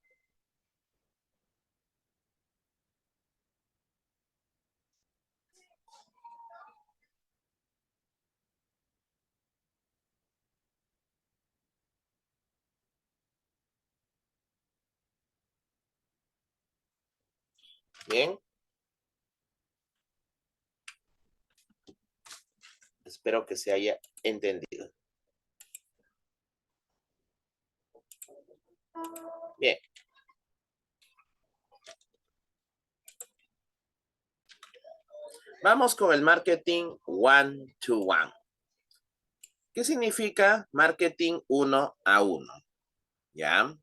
Bien, espero que se haya entendido. Bien, vamos con el marketing one to one. ¿Qué significa marketing uno a uno? ¿Ya?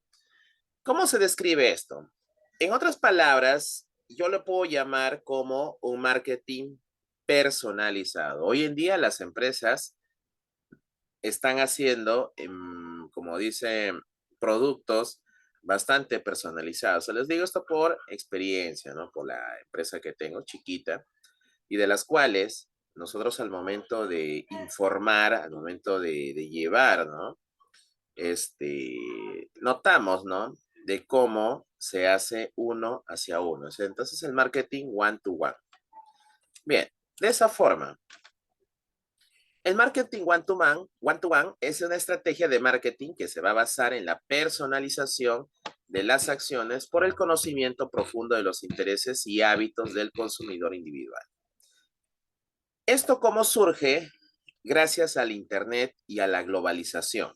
¿Cómo se describe esto? En otras palabras, yo lo puedo llamar como un marketing personalizado. Hoy en día las empresas están haciendo, como dicen, productos bastante personalizados. Se les digo esto por experiencia, ¿no? Por la empresa que tengo, chiquita, y de las cuales nosotros al momento de informar, al momento de llevar, ¿no? Notamos, ¿no? De cómo se hace uno hacia uno. Entonces el marketing one to one. Bien, de esa forma, el marketing one to one es una estrategia de marketing que se va a basar en la personalización de las acciones por el conocimiento profundo de los intereses y hábitos del consumidor individual. ¿Esto cómo surge? gracias al Internet y a la globalización.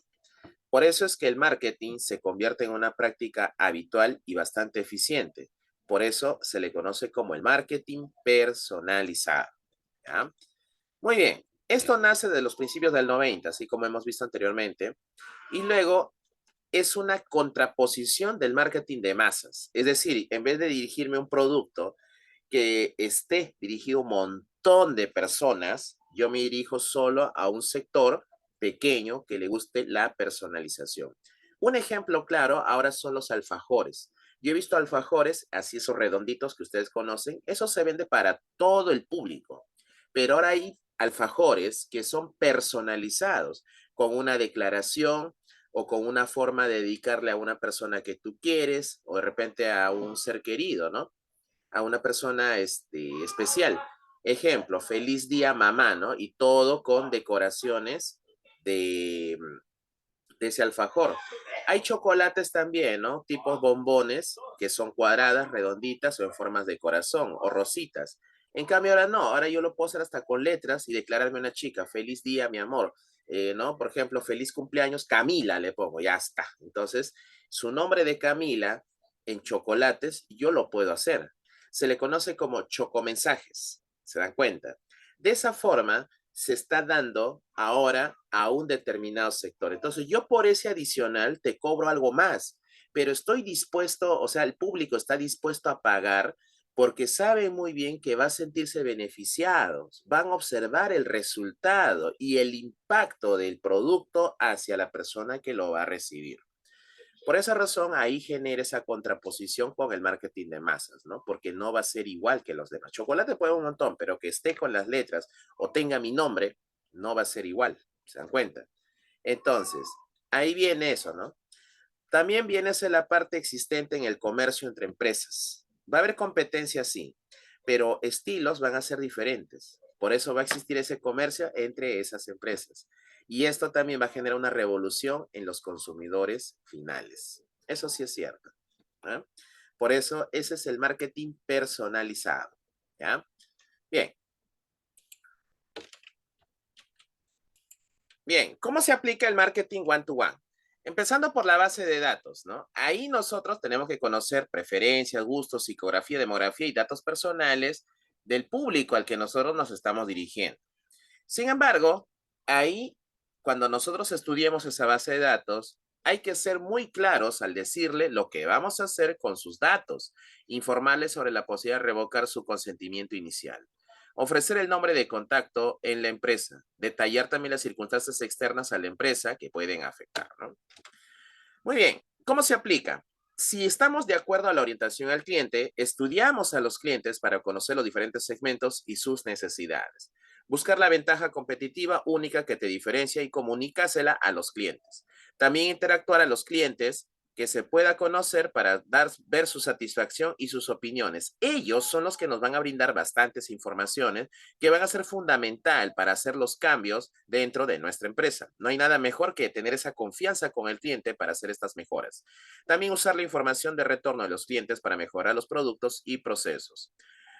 Por eso es que el marketing se convierte en una práctica habitual y bastante eficiente. Por eso se le conoce como el marketing personalizado. ¿Ya? Muy bien. Esto nace de los principios del 90, así como hemos visto anteriormente, y luego es una contraposición del marketing de masas. Es decir, en vez de dirigirme a un producto que esté dirigido a un montón de personas, yo me dirijo solo a un sector pequeño que le guste la personalización. Un ejemplo claro ahora son los alfajores. Yo he visto alfajores, así esos redonditos que ustedes conocen, eso se vende para todo el público, pero ahora hay alfajores que son personalizados con una declaración o con una forma de dedicarle a una persona que tú quieres o de repente a un ser querido, ¿no? A una persona especial. Ejemplo, feliz día mamá, ¿no? Y todo con decoraciones de, de ese alfajor. Hay chocolates también, ¿no? Tipos bombones que son cuadradas, redonditas o en formas de corazón o rositas. En cambio ahora no, ahora yo lo puedo hacer hasta con letras y declararme una chica, feliz día, mi amor, ¿no? Por ejemplo, feliz cumpleaños, Camila le pongo, ya está. Entonces, su nombre de Camila en chocolates yo lo puedo hacer. Se le conoce como chocomensajes, ¿se dan cuenta? De esa forma, se está dando ahora a un determinado sector. Entonces, yo por ese adicional te cobro algo más, pero estoy dispuesto, o sea, el público está dispuesto a pagar porque sabe muy bien que va a sentirse beneficiados, van a observar el resultado y el impacto del producto hacia la persona que lo va a recibir. Por esa razón, ahí genera esa contraposición con el marketing de masas, ¿no? Porque no va a ser igual que los demás. Chocolate puede un montón, pero que esté con las letras o tenga mi nombre, no va a ser igual. ¿Se dan cuenta? Entonces, ahí viene eso, ¿no? También viene esa la parte existente en el comercio entre empresas. Va a haber competencia, sí, pero estilos van a ser diferentes. Por eso va a existir ese comercio entre esas empresas. Y esto también va a generar una revolución en los consumidores finales. Eso sí es cierto. ¿Eh? Por eso ese es el marketing personalizado. ¿Ya? Bien. Bien, ¿cómo se aplica el marketing one-to-one? Empezando por la base de datos, ¿no? Ahí nosotros tenemos que conocer preferencias, gustos, psicografía, demografía y datos personales del público al que nosotros nos estamos dirigiendo. Sin embargo, ahí, cuando nosotros estudiemos esa base de datos, hay que ser muy claros al decirle lo que vamos a hacer con sus datos, informarles sobre la posibilidad de revocar su consentimiento inicial, ofrecer el nombre de contacto en la empresa, detallar también las circunstancias externas a la empresa que pueden afectar, ¿no? Muy bien, ¿cómo se aplica? Si estamos de acuerdo a la orientación al cliente, estudiamos a los clientes para conocer los diferentes segmentos y sus necesidades. Buscar la ventaja competitiva única que te diferencia y comunícasela a los clientes. También interactuar a los clientes que se pueda conocer para ver su satisfacción y sus opiniones. Ellos son los que nos van a brindar bastantes informaciones que van a ser fundamental para hacer los cambios dentro de nuestra empresa. No hay nada mejor que tener esa confianza con el cliente para hacer estas mejoras. También usar la información de retorno de los clientes para mejorar los productos y procesos.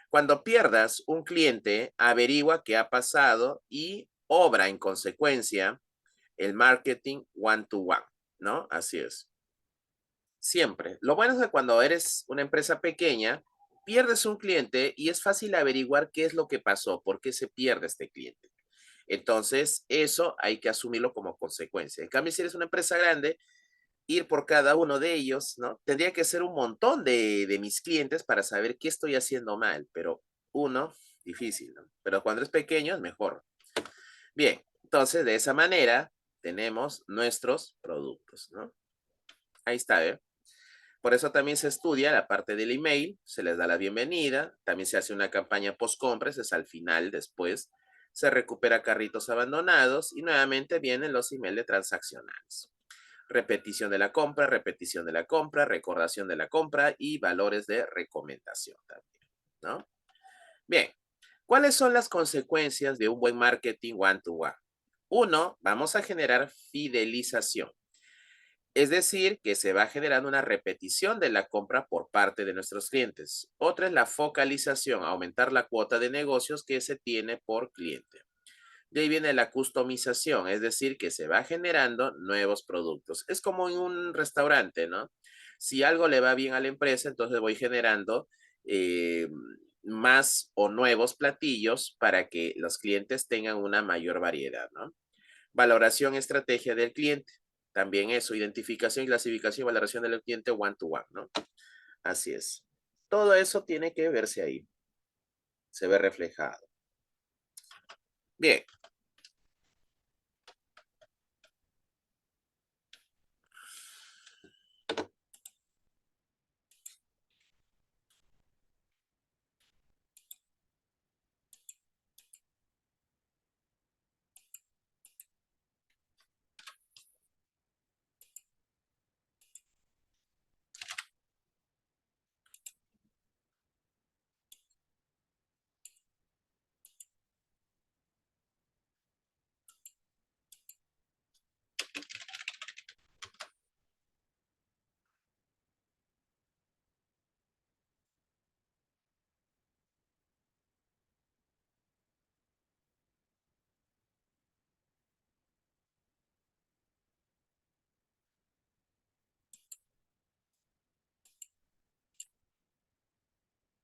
Cuando pierdas un cliente, averigua qué ha pasado y obra en consecuencia el marketing one-to-one, ¿no? Así es. Siempre. Lo bueno es que cuando eres una empresa pequeña, pierdes un cliente y es fácil averiguar qué es lo que pasó, por qué se pierde este cliente. Entonces, eso hay que asumirlo como consecuencia. En cambio, si eres una empresa grande, ir por cada uno de ellos, ¿no? Tendría que ser un montón de mis clientes para saber qué estoy haciendo mal, pero uno, difícil, ¿no? Pero cuando es pequeño es mejor. Bien, entonces de esa manera tenemos nuestros productos, ¿no? Ahí está, ¿eh? Por eso también se estudia la parte del email, se les da la bienvenida, también se hace una campaña post-compras, es al final, después se recupera carritos abandonados y nuevamente vienen los emails de transaccionales. Repetición de la compra, recordación de la compra y valores de recomendación también, ¿no? Bien, ¿cuáles son las consecuencias de un buen marketing one-to-one? Uno, vamos a generar fidelización. Es decir, que se va generando una repetición de la compra por parte de nuestros clientes. Otra es la focalización, aumentar la cuota de negocios que se tiene por cliente. De ahí viene la customización, es decir, que se va generando nuevos productos. Es como en un restaurante, ¿no? Si algo le va bien a la empresa, entonces voy generando eh, más o nuevos platillos para que los clientes tengan una mayor variedad, ¿no? Valoración, estrategia del cliente. También eso, identificación, clasificación y valoración del cliente one to one, ¿no? Así es. Todo eso tiene que verse ahí. Se ve reflejado. Bien.